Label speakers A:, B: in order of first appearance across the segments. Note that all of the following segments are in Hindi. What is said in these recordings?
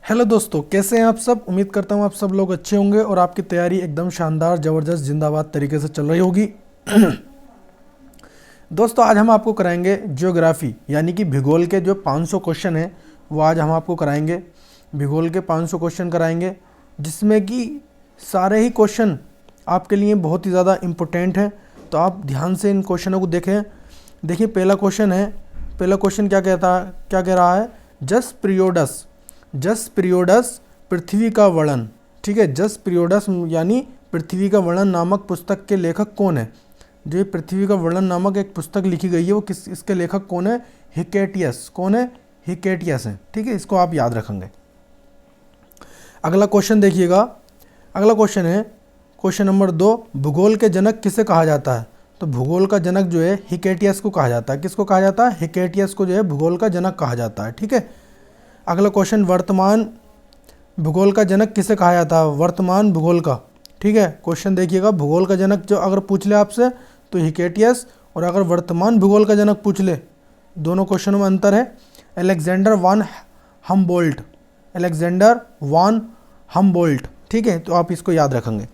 A: हेलो दोस्तों, कैसे हैं आप सब। उम्मीद करता हूं आप सब लोग अच्छे होंगे और आपकी तैयारी एकदम शानदार, ज़बरदस्त, जिंदाबाद तरीके से चल रही होगी। दोस्तों, आज हम आपको कराएंगे ज्योग्राफी यानी कि भूगोल के जो 500 क्वेश्चन हैं वो आज हम आपको कराएंगे। भूगोल के 500 क्वेश्चन कराएंगे जिसमें कि सारे ही क्वेश्चन आपके लिए बहुत ही ज़्यादा इम्पोर्टेंट हैं। तो आप ध्यान से इन क्वेश्चनों को देखें। देखिए, पहला क्वेश्चन है। पहला क्वेश्चन क्या कह रहा है। जस पीरियोडस पृथ्वी का वर्णन। ठीक है, जस पीरियोडस यानी पृथ्वी का वर्णन नामक पुस्तक के लेखक कौन है। जो ये पृथ्वी का वर्णन नामक एक पुस्तक लिखी गई है वो इसके लेखक कौन है। हिकेटियस। कौन है? हिकेटियस है। ठीक है, इसको आप याद रखेंगे। अगला क्वेश्चन देखिएगा। अगला क्वेश्चन है क्वेश्चन नंबर 2। भूगोल के जनक किसे कहा जाता है। तो भूगोल का जनक जो है हिकेटियस को कहा जाता है। किसको कहा जाता है? हिकेटियस को जो है भूगोल का जनक कहा जाता है। ठीक है। अगला क्वेश्चन, वर्तमान भूगोल का जनक किसे कहा जाता है। वर्तमान भूगोल का। ठीक है, क्वेश्चन देखिएगा। भूगोल का जनक जो अगर पूछ ले आपसे तो हिकेटियस, और अगर वर्तमान भूगोल का जनक पूछ ले, दोनों क्वेश्चनों में अंतर है। अलेक्जेंडर वान हमबोल्ट। अलेक्जेंडर वान हमबोल्ट। ठीक है, तो आप इसको याद रखेंगे।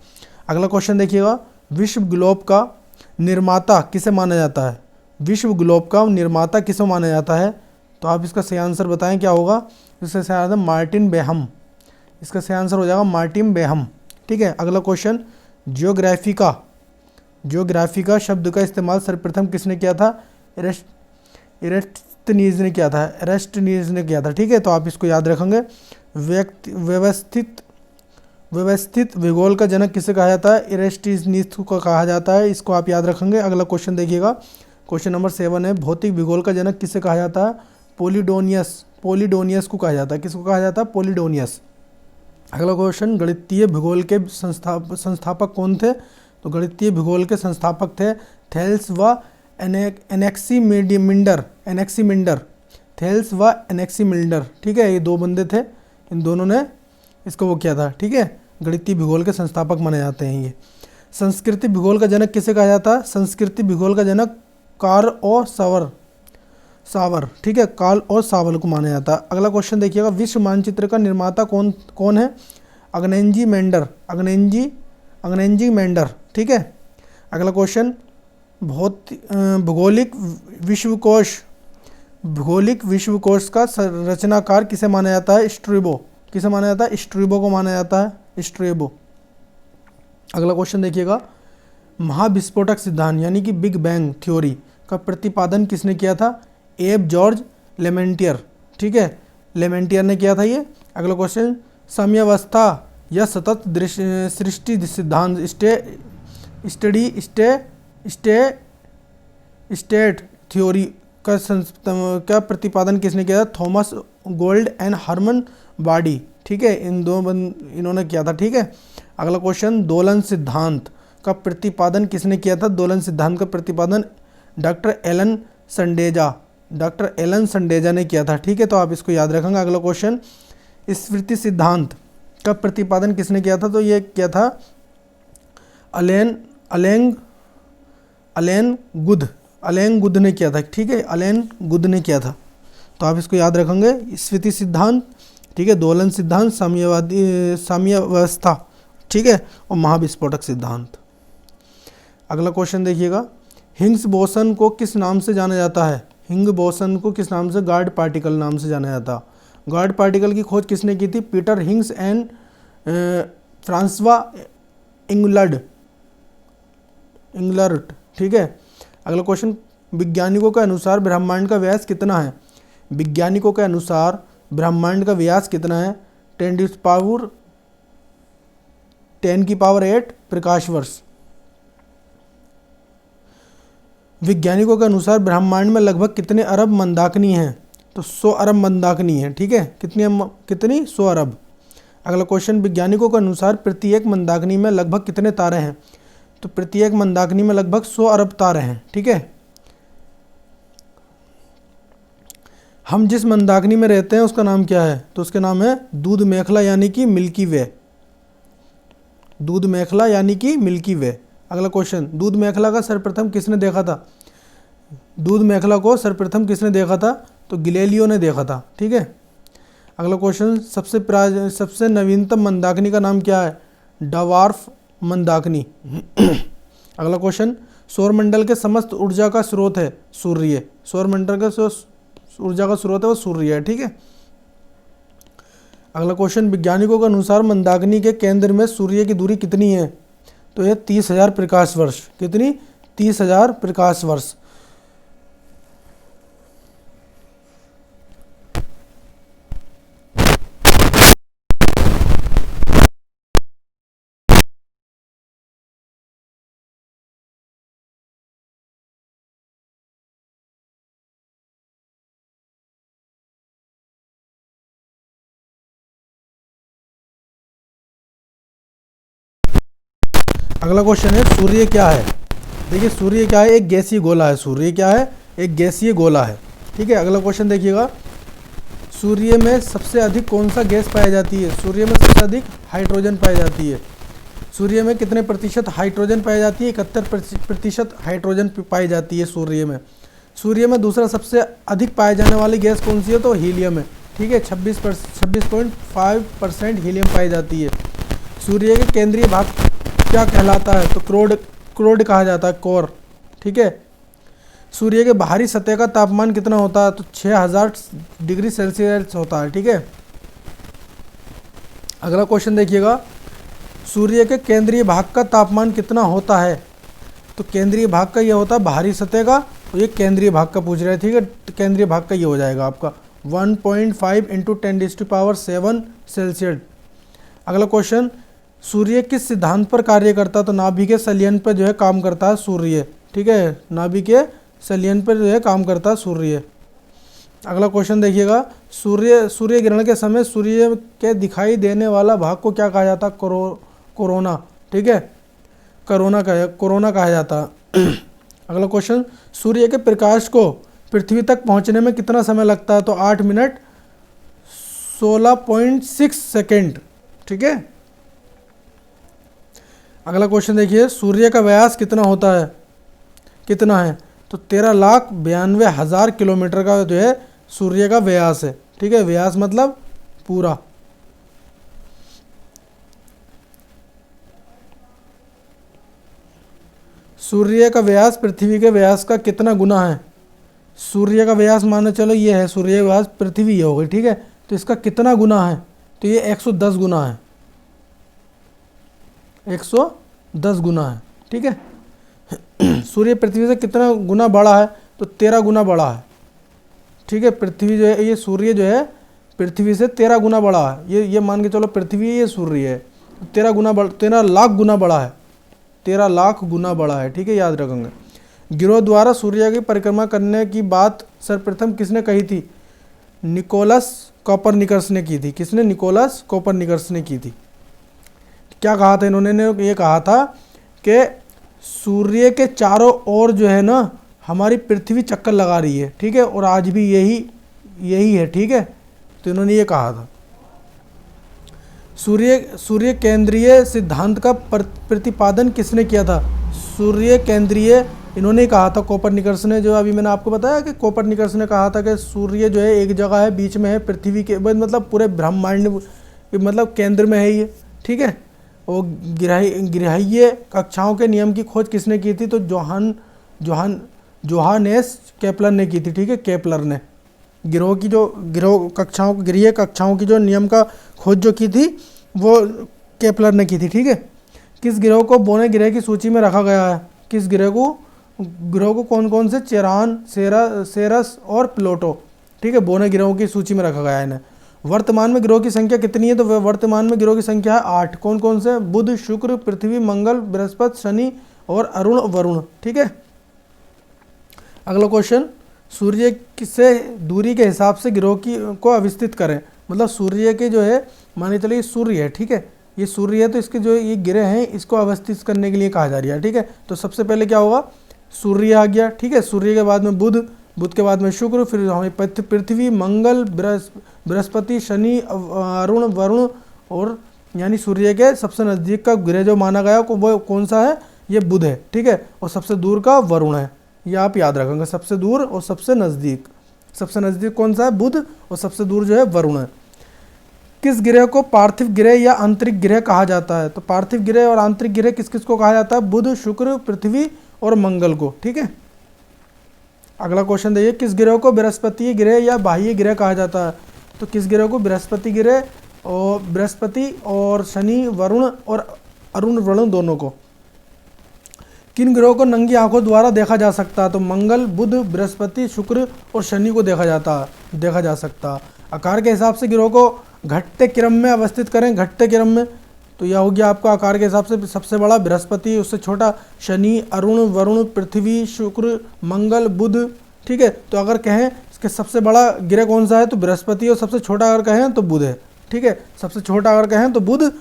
A: अगला क्वेश्चन देखिएगा। विश्व ग्लोब का निर्माता किसे माना जाता है। विश्व ग्लोब का निर्माता किसे माना जाता है। तो आप इसका सही आंसर बताएं क्या होगा। इसका सही आंसर मार्टिन बेहम। इसका सही आंसर हो जाएगा मार्टिन बेहम। ठीक है। अगला क्वेश्चन, जियोग्राफी का शब्द का इस्तेमाल सर्वप्रथम किसने किया था। इरेस्टनीज ने किया था। एरेस्टनीज ने किया था। ठीक है, तो आप इसको याद रखेंगे। व्यवस्थित भूगोल का जनक किसे कहा जाता है। इरेस्टनीज को कहा जाता है। इसको आप याद रखेंगे। अगला क्वेश्चन देखिएगा। क्वेश्चन नंबर 7 है। भौतिक भूगोल का जनक किसे कहा जाता है। पोलिडोनियस को कहा जाता है। किसको कहा जाता है? पोलिडोनियस। अगला क्वेश्चन, गणितीय भूगोल के संस्थापक कौन थे। तो गणितीय भूगोल के संस्थापक थे थेल्स व एनेक्सीमिंडर। थेल्स व एनेक्सीमिंडर। ठीक है, ये दो बंदे थे। इन दोनों ने इसको वो किया था। ठीक है, गणितीय भूगोल के संस्थापक माने जाते हैं ये। संस्कृति भूगोल का जनक किसे कहा जाता है। संस्कृति भूगोल का जनक कार्ल और सावर। ठीक है, कार्ल और सावर को माना जाता है। अगला क्वेश्चन देखिएगा। विश्व मानचित्र का निर्माता कौन है। अग्नेंजी मेंडर। ठीक है। अगला क्वेश्चन, भौगोलिक विश्वकोश का रचनाकार किसे माना जाता है। स्ट्रैबो। किसे माना जाता है? स्ट्रैबो को माना जाता है। स्ट्रैबो। अगला क्वेश्चन देखिएगा। महाविस्फोटक सिद्धांत यानी कि बिग बैंग थ्योरी का प्रतिपादन किसने किया था। एब जॉर्ज लेमेंटियर। ठीक है, लेमेंटियर ने किया था ये। अगला क्वेश्चन, समयावस्था या सतत सृष्टि सिद्धांत स्टेट थ्योरी का प्रतिपादन किसने किया था। थॉमस गोल्ड एंड हरमन बाडी। ठीक है, इन्होंने किया था। ठीक है। अगला क्वेश्चन, दोलन सिद्धांत का प्रतिपादन किसने किया था। दोलन सिद्धांत का प्रतिपादन डॉक्टर एलन संडेजा ने किया था। ठीक है, तो आप इसको याद रखेंगे। अगला क्वेश्चन, स्मृति सिद्धांत का प्रतिपादन किसने किया था। तो ये किया था अलेन गुद ने किया था। ठीक है, अलेन गुद ने किया था। तो आप इसको याद रखेंगे। स्मृति सिद्धांत, ठीक है, दोलन सिद्धांत, साम्यावस्था, ठीक है, और महाविस्फोटक सिद्धांत। अगला क्वेश्चन देखिएगा। हिग्स बोसन को किस नाम से जाना जाता है। हिग्स बोसन को किस नाम से। गॉड पार्टिकल नाम से जाना जाता है। गॉड पार्टिकल की खोज किसने की थी। Peter Higgs and François Englert. ठीक है। अगला क्वेश्चन, वैज्ञानिकों के अनुसार ब्रह्मांड का व्यास कितना है। वैज्ञानिकों के अनुसार ब्रह्मांड का व्यास कितना है। 10⁸ प्रकाश वर्ष। वैज्ञानिकों के अनुसार ब्रह्मांड में लगभग कितने अरब मंदाकिनी हैं। तो 100 अरब मंदाकिनी है। ठीक है, कितनी 100 अरब। अगला क्वेश्चन, वैज्ञानिकों के अनुसार प्रत्येक मंदाकिनी में लगभग कितने तारे हैं। तो प्रत्येक मंदाकिनी में लगभग 100 अरब तारे हैं। ठीक है। हम जिस मंदाकिनी में रहते हैं उसका नाम क्या है। तो उसका नाम है दूध मेखला यानी कि मिल्की वे। दूध मेखला यानी कि मिल्की वे। अगला क्वेश्चन, दूध मेखला का सर्वप्रथम किसने देखा था। दूध मेखला को सर्वप्रथम किसने देखा था। तो गैलीलियो ने देखा था। ठीक है। अगला क्वेश्चन, सबसे नवीनतम मंदाकिनी का नाम क्या है? डवार्फ मंदाकिनी। अगला क्वेश्चन, सौरमंडल के समस्त ऊर्जा का स्रोत है सूर्य। सौरमंडल का ऊर्जा का स्रोत है वो सूर्य है, ठीक है। अगला क्वेश्चन, वैज्ञानिकों के अनुसार मंदाकिनी के केंद्र में सूर्य की दूरी कितनी है? तो यह 30,000 प्रकाश वर्ष। कितनी? 30,000 प्रकाश वर्ष। अगला क्वेश्चन है, सूर्य क्या है? देखिए सूर्य क्या है? एक गैसीय गोला है। सूर्य क्या है? एक गैसीय गोला है, ठीक है। अगला क्वेश्चन देखिएगा, सूर्य में सबसे अधिक कौन सा गैस पाई जाती है? सूर्य में सबसे अधिक हाइड्रोजन पाई जाती है। सूर्य में कितने प्रतिशत हाइड्रोजन पाई जाती है? 71% हाइड्रोजन पाई जाती है सूर्य में। सूर्य में दूसरा सबसे अधिक पाए जाने वाली गैस कौन सी है? तो हीलियम है, ठीक है। 26.5% हीलियम पाई जाती है। सूर्य के केंद्रीय भाग क्या कहलाता है? तो क्रोड कहा जाता है, कोर, ठीक है। सूर्य के बाहरी सतह का तापमान कितना होता है? तो 6000 डिग्री सेल्सियस होता है, ठीक है। अगला क्वेश्चन देखिएगा, सूर्य के केंद्रीय भाग का तापमान कितना होता है? तो केंद्रीय भाग का ये होता है बाहरी सतह का, तो ये केंद्रीय भाग का पूछ रहे हैं, ठीक है। तो केंद्रीय भाग का ये हो जाएगा आपका 1.5 × 10⁻7 सेल्सियस। अगला क्वेश्चन, सूर्य किस सिद्धांत पर कार्य करता है? तो नाभिकीय संलयन पर जो है काम करता है सूर्य, ठीक है। नाभिकीय संलयन पर जो है काम करता है सूर्य। अगला क्वेश्चन देखिएगा, सूर्य ग्रहण के समय सूर्य के दिखाई देने वाला भाग को क्या कहा जाता है? कोरोना, ठीक है। कोरोना कहा जाता है। अगला क्वेश्चन, सूर्य के प्रकाश को पृथ्वी तक पहुंचने में कितना समय लगता है? तो 8 मिनट 16.6 सेकेंड, ठीक है। अगला क्वेश्चन देखिए, सूर्य का व्यास कितना होता है? कितना है? तो 13,92,000 किलोमीटर का जो है सूर्य का व्यास है, ठीक है। व्यास मतलब पूरा। सूर्य का व्यास पृथ्वी के व्यास का कितना गुना है? सूर्य का व्यास मान चलो ये है, सूर्य का व्यास पृथ्वी ये हो गई, ठीक है। तो इसका कितना गुना है? तो ये 110 गुना है, 110 गुना है, ठीक है। सूर्य पृथ्वी से कितना गुना बड़ा है? तो 13 गुना बड़ा है, ठीक है। पृथ्वी जो है, ये सूर्य जो है पृथ्वी से 13 गुना बड़ा है। ये मान के चलो पृथ्वी ये सूर्य है, 13 लाख गुना बड़ा है, 13 लाख गुना बड़ा है, ठीक है, याद रखेंगे। गिरोह द्वारा सूर्य की परिक्रमा करने की बात सर्वप्रथम किसने कही थी? निकोलस कोपरनिकस ने की थी। किसने? निकोलस कोपरनिकस ने की थी। क्या कहा था इन्होंने? ये कहा था कि सूर्य के चारों ओर जो है ना हमारी पृथ्वी चक्कर लगा रही है, ठीक है, और आज भी यही है, ठीक है। तो इन्होंने ये कहा था। सूर्य केंद्रीय सिद्धांत का प्रतिपादन किसने किया था? सूर्य केंद्रीय इन्होंने कहा था, कोपरनिकस ने। जो अभी मैंने आपको बताया कि कोपरनिकस ने कहा था कि सूर्य जो है एक जगह है, बीच में है पृथ्वी के, मतलब पूरे ब्रह्मांड मतलब केंद्र में है ये, ठीक है। वो ग्रहीय कक्षाओं के नियम की खोज किसने की थी? तो जोहानेस केपलर ने की थी, ठीक है। केपलर ने गृह कक्षाओं की जो नियम का खोज जो की थी वो केपलर ने की थी, ठीक है। किस ग्रह को बोने ग्रह की सूची में रखा गया है? किस ग्रह को कौन कौन से? चेरान, सेरस और प्लूटो, ठीक है, बोने ग्रहों की सूची में रखा गया है इन्हें। वर्तमान में ग्रहों की संख्या कितनी है? तो वर्तमान में ग्रहों की संख्या है 8। कौन कौन से? बुध, शुक्र, पृथ्वी, मंगल, बृहस्पति, शनि और अरुण, वरुण, ठीक है। अगला क्वेश्चन, सूर्य से दूरी के हिसाब से ग्रहों को अवस्थित करें। मतलब सूर्य के जो है, मान चलिए सूर्य है, ठीक है, ये सूर्य है, तो इसके जो ये ग्रह हैं इसको अवस्थित करने के लिए कहा जा रहा है, ठीक है। तो सबसे पहले क्या होगा? सूर्य आ गया, ठीक है। सूर्य के बाद में बुध के बाद में शुक्र, फिर हमें पृथ्वी, मंगल, बृहस्पति, शनि, अरुण, वरुण, और यानी सूर्य के सबसे नज़दीक का ग्रह जो माना गया वो कौन सा है? ये बुध है, ठीक है। और सबसे दूर का वरुण है, ये आप याद रखेंगे। सबसे दूर और सबसे नज़दीक कौन सा है? बुध, और सबसे दूर जो है वरुण है। किस ग्रह को पार्थिव ग्रह या आंतरिक ग्रह कहा जाता है? तो पार्थिव ग्रह और आंतरिक ग्रह किस किस को कहा जाता है? बुध, शुक्र, पृथ्वी और मंगल को। ठीक है, अगला क्वेश्चन देखिए, किस ग्रह को बृहस्पति ग्रह या बाह्य ग्रह कहा जाता है? तो किस ग्रह को बृहस्पति ग्रह और बृहस्पति और शनि, वरुण और अरुण वरुण दोनों को। किन ग्रहों को नंगी आंखों द्वारा देखा जा सकता है? तो मंगल, बुध, बृहस्पति, शुक्र और शनि को देखा जा सकता है। आकार के हिसाब से ग्रहों को घटते क्रम में अवस्थित करें, घटते क्रम में, तो यह हो गया आपका आकार के हिसाब से सबसे बड़ा बृहस्पति, उससे छोटा शनि, अरुण वरुण, पृथ्वी, शुक्र, मंगल, बुध। ठीक है, तो अगर कहें इसके सबसे बड़ा ग्रह कौन सा है तो बृहस्पति, और सबसे छोटा अगर कहें तो बुध है। ठीक है, सबसे छोटा अगर कहें तो बुध,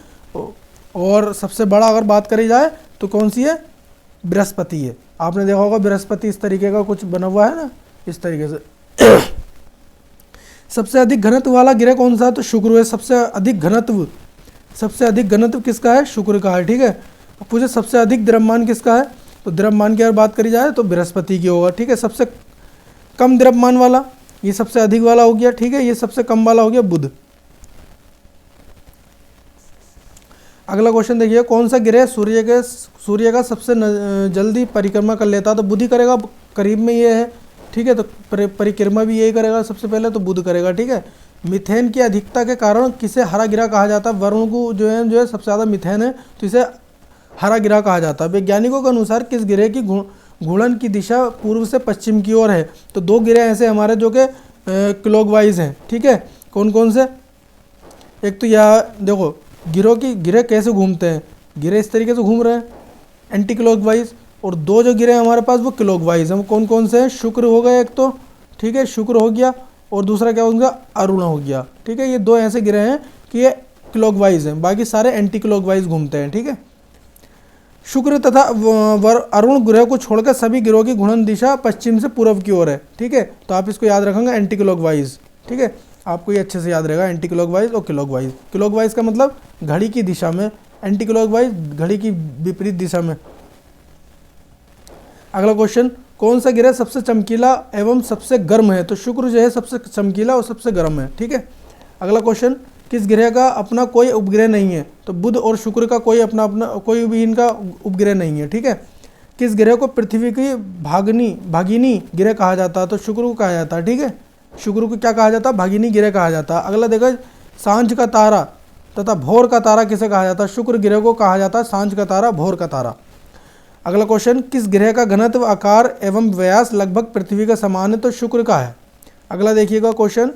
A: और सबसे बड़ा अगर बात करी जाए तो कौन सी है? बृहस्पति है। आपने देखा होगा बृहस्पति इस तरीके का कुछ बना हुआ है ना, इस तरीके से। सबसे अधिक घनत्व वाला ग्रह कौन सा है? तो शुक्र है। सबसे अधिक घनत्व किसका है? शुक्र का है। ठीक है, अब पूछे सबसे अधिक द्रव्यमान किसका है? तो द्रव्यमान की अगर बात करी जाए तो बृहस्पति की होगा। ठीक है, सबसे कम द्रव्यमान वाला ये सबसे अधिक वाला हो गया। ठीक है, ये सबसे कम वाला हो गया बुध। अगला क्वेश्चन देखिए, कौन सा ग्रह सूर्य का सबसे जल्दी परिक्रमा कर लेता है? तो बुध ही करेगा, करीब में ये है। ठीक है, तो परिक्रमा भी यही करेगा सबसे पहले, तो बुध करेगा। ठीक है, मीथेन की अधिकता के कारण किसे हरा गिरह कहा जाता है? वरुण को जो है सबसे ज़्यादा मीथेन है, तो इसे हरा गिरह कहा जाता है। वैज्ञानिकों के अनुसार किस ग्रह की घूर्णन की दिशा पूर्व से पश्चिम की ओर है? तो दो ग्रह ऐसे हमारे जो कि क्लॉकवाइज हैं। ठीक है, कौन कौन से? एक तो यह देखो, गिरह कैसे घूमते हैं? गिरह इस तरीके से घूम रहे हैं एंटी क्लॉकवाइज, और दो जो गिरह हमारे पास वो क्लॉकवाइज हैं। वो कौन कौन से हैं? शुक्र हो गए एक तो, ठीक है, शुक्र हो गया, और दूसरा क्या हो गया? अरुण हो गया। ठीक है, ये दो ऐसे ग्रह हैं कि ये क्लॉकवाइज हैं, बाकी सारे एंटी क्लॉकवाइज घूमते हैं। ठीक है, शुक्र तथा अरुण ग्रह को छोड़कर सभी ग्रहों की घूर्णन दिशा पश्चिम से पूर्व की ओर है। ठीक है, तो आप इसको याद रखेंगे एंटी क्लॉकवाइज। ठीक है, आपको ये अच्छे से याद रहेगा, एंटी क्लॉकवाइज और क्लॉकवाइज। क्लॉकवाइज का मतलब घड़ी की दिशा में, एंटी क्लॉकवाइज घड़ी की विपरीत दिशा में। अगला क्वेश्चन, कौन सा ग्रह सबसे चमकीला एवं सबसे गर्म है? तो शुक्र जो है सबसे चमकीला और सबसे गर्म है। ठीक है, अगला क्वेश्चन, किस ग्रह का अपना कोई उपग्रह नहीं है? तो बुध और शुक्र का कोई अपना कोई भी इनका उपग्रह नहीं है। ठीक है, किस ग्रह को पृथ्वी की भागिनी ग्रह कहा जाता है? तो शुक्र को कहा जाता है। ठीक है, शुक्र को क्या कहा जाता है? भागिनी ग्रह कहा जाता है। अगला देखो, सांझ का तारा तथा भोर का तारा किसे कहा जाता है? शुक्र ग्रह को कहा जाता है सांझ का तारा, भोर का तारा। अगला क्वेश्चन, किस ग्रह का घनत्व, आकार एवं व्यास लगभग पृथ्वी का समान है? तो शुक्र का है। अगला देखिएगा क्वेश्चन,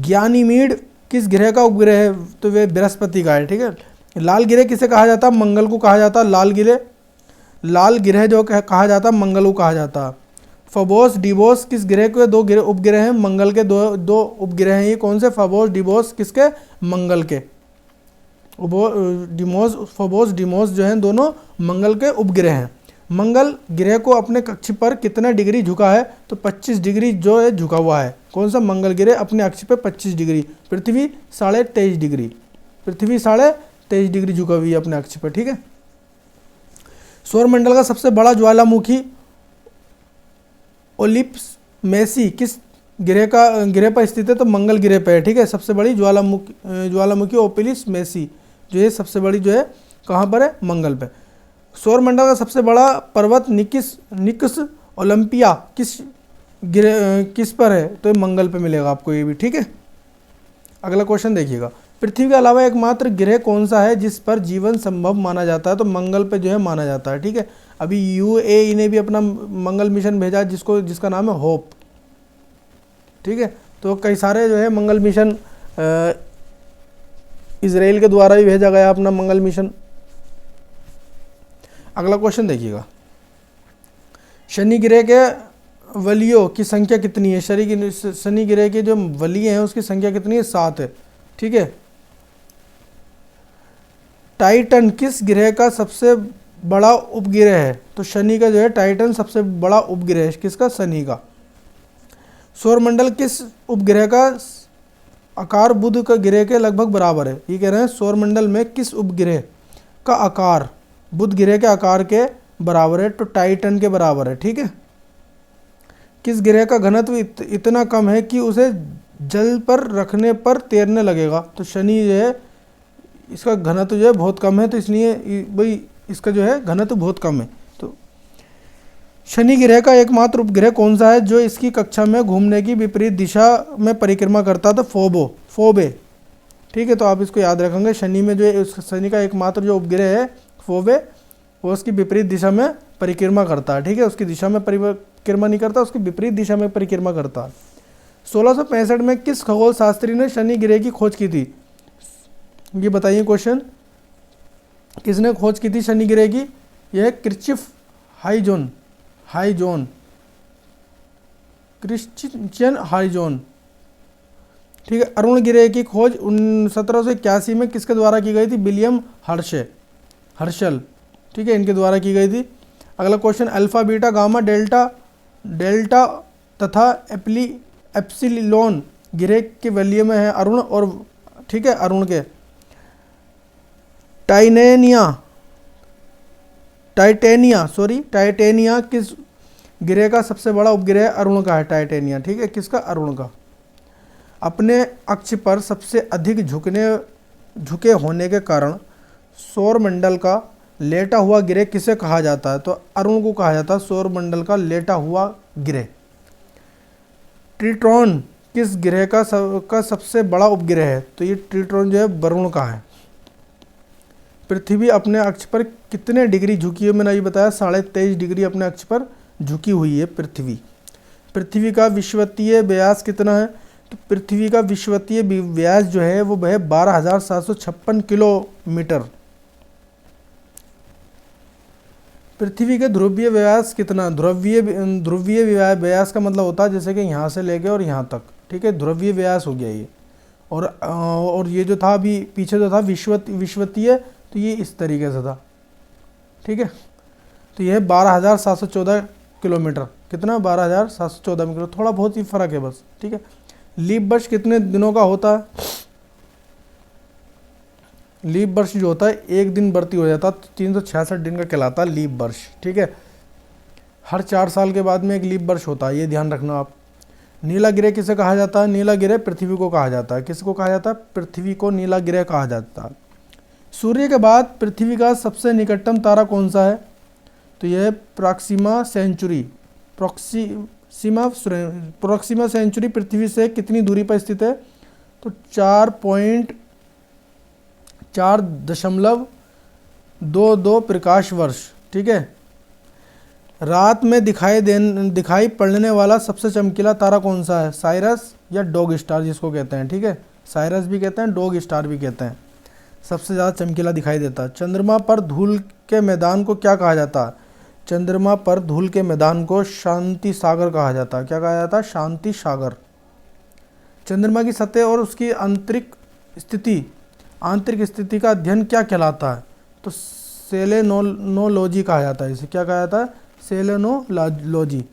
A: ज्ञानीमीड किस ग्रह का उपग्रह है? तो वे बृहस्पति का है। ठीक है, लाल ग्रह किसे कहा जाता है? मंगल को कहा जाता है। लाल ग्रह जो कहा जाता है मंगल को कहा जाता है। फबोस डिबोस किस ग्रह के दो उपग्रह हैं? मंगल के दो उपग्रह हैं। ये कौन से? फबोस डिबोस किसके? मंगल के। फबोस डिमोस जो हैं दोनों मंगल के उपग्रह हैं। मंगल ग्रह को अपने कक्ष पर कितना डिग्री झुका है? तो 25 डिग्री जो है झुका हुआ है। कौन सा? मंगल ग्रह अपने अक्ष पर 25 डिग्री, पृथ्वी 23.5 डिग्री, पृथ्वी 23.5 डिग्री झुका हुई है अपने अक्ष पर। ठीक है, सौरमंडल का सबसे बड़ा ज्वालामुखी ओलिम्पस मेसी किस ग्रह पर स्थित है? तो मंगल ग्रह पर है। ठीक है, सबसे बड़ी ज्वालामुखी ओलिम्पस मेसी जो है सबसे बड़ी जो है कहाँ पर है? मंगल पे। सौरमंडल का सबसे बड़ा पर्वत निकस ओलंपिया किस पर है? तो मंगल पे मिलेगा आपको ये भी। ठीक है, अगला क्वेश्चन देखिएगा, पृथ्वी के अलावा एकमात्र ग्रह कौन सा है जिस पर जीवन संभव माना जाता है? तो मंगल पे जो है माना जाता है। ठीक है, अभी UAE ने भी अपना मंगल मिशन भेजा जिसका नाम है होप। ठीक है, तो कई सारे जो है मंगल मिशन इजराइल के द्वारा भी भेजा गया अपना मंगल मिशन। अगला क्वेश्चन देखिएगा, शनि ग्रह के वलियों की संख्या कितनी है? शनि ग्रह के जो वलीय हैं उसकी संख्या कितनी है? 7 है। ठीक है, टाइटन किस ग्रह का सबसे बड़ा उपग्रह है? तो शनि का जो है टाइटन सबसे बड़ा उपग्रह है। किसका? शनि का। सौरमंडल किस उपग्रह का आकार बुध का ग्रह के लगभग बराबर है? ये कह रहे हैं सौरमंडल में किस उपग्रह का आकार बुध ग्रह के आकार के बराबर है? तो टाइटन के बराबर है। ठीक है, किस ग्रह का घनत्व इतना कम है कि उसे जल पर रखने पर तैरने लगेगा। तो शनि जो है इसका घनत्व जो है बहुत कम है, तो इसलिए भाई इसका जो है घनत्व बहुत कम है। तो शनि ग्रह का एकमात्र उपग्रह कौन सा है जो इसकी कक्षा में घूमने की विपरीत दिशा में परिक्रमा करता था? फोबे। ठीक है, तो आप इसको याद रखेंगे। शनि में जो है शनि का एकमात्र जो उपग्रह है फोबे, वो उसकी विपरीत दिशा में परिक्रमा करता है। ठीक है, उसकी दिशा में परिक्रमा नहीं करता, उसकी विपरीत दिशा में परिक्रमा करता है। 1665 में किस खगोल शास्त्री ने शनि ग्रह की खोज की थी? ये बताइए क्वेश्चन, किसने खोज की थी शनि ग्रह की? यह क्रिस्चियन हाइजोन। ठीक है, अरुण ग्रह की खोज 1781 में किसके द्वारा की गई थी? William Herschel. ठीक है, इनके द्वारा की गई थी। अगला question, alpha beta gamma delta तथा एप्सिलॉन ग्रह के वलय में है अरुण और ठीक है अरुण के टाइटेनिया किस ग्रह का सबसे बड़ा उपग्रह? अरुण का है टाइटेनिया। ठीक है, किसका? अरुण का। अपने अक्ष पर सबसे अधिक झुके होने के कारण सौरमंडल का लेटा हुआ ग्रह किसे कहा जाता है? तो अरुण को कहा जाता है सौरमंडल का लेटा हुआ ग्रह। ट्रिटोन किस ग्रह का सबसे बड़ा उपग्रह है? तो ये ट्रिटोन जो है वरुण का है। पृथ्वी अपने अक्ष पर कितने डिग्री झुकी है? मैंने ये बताया 23.5 डिग्री अपने अक्ष पर झुकी हुई है पृथ्वी का विश्वतीय व्यास कितना है? तो पृथ्वी का विश्वतीय व्यास जो है वो है 12,756 किलोमीटर। पृथ्वी के ध्रुवीय व्यास कितना? ध्रुवीय व्यास का मतलब होता है जैसे कि यहाँ से लेके और यहाँ तक। ठीक है, ध्रुवीय व्यास हो गया ये। और ये जो था अभी पीछे जो था विश्वतीय, तो ये इस तरीके से था। ठीक है, तो ये 12,714 किलोमीटर। कितना? 12,714 किलोमीटर, थोड़ा बहुत ही फर्क है बस। ठीक है, लीप वर्ष कितने दिनों का होता है? लीप वर्ष जो होता है एक दिन बढ़ती हो जाता है, तो 366 दिन का कहलाता है लीप वर्ष। ठीक है, हर 4 साल के बाद में एक लीप वर्ष होता है, ये ध्यान रखना आप। नीला ग्रह किसे कहा जाता है? नीला ग्रह पृथ्वी को कहा जाता है। किसको कहा जाता है? पृथ्वी को नीला ग्रह कहा जाता है। सूर्य के बाद पृथ्वी का सबसे निकटतम तारा कौन सा है? तो यह प्रॉक्सिमा सेंचुरी पृथ्वी से कितनी दूरी पर स्थित है? तो 4.422 प्रकाश वर्ष। ठीक है, रात में दिखाई पड़ने वाला सबसे चमकीला तारा कौन सा है? साइरस या डॉग स्टार जिसको कहते हैं। ठीक है, साइरस भी कहते हैं, डॉग स्टार भी कहते हैं। सबसे ज़्यादा चमकीला दिखाई देता है। चंद्रमा पर धूल के मैदान को क्या कहा जाता है? चंद्रमा पर धूल के मैदान को शांति सागर कहा जाता है। क्या कहा जाता है? शांति सागर। चंद्रमा की सतह और उसकी आंतरिक स्थिति का अध्ययन क्या कहलाता है? तो सेलेनोलॉजी कहा जाता है इसे। क्या कहा जाता है? सेलेनोलॉजी।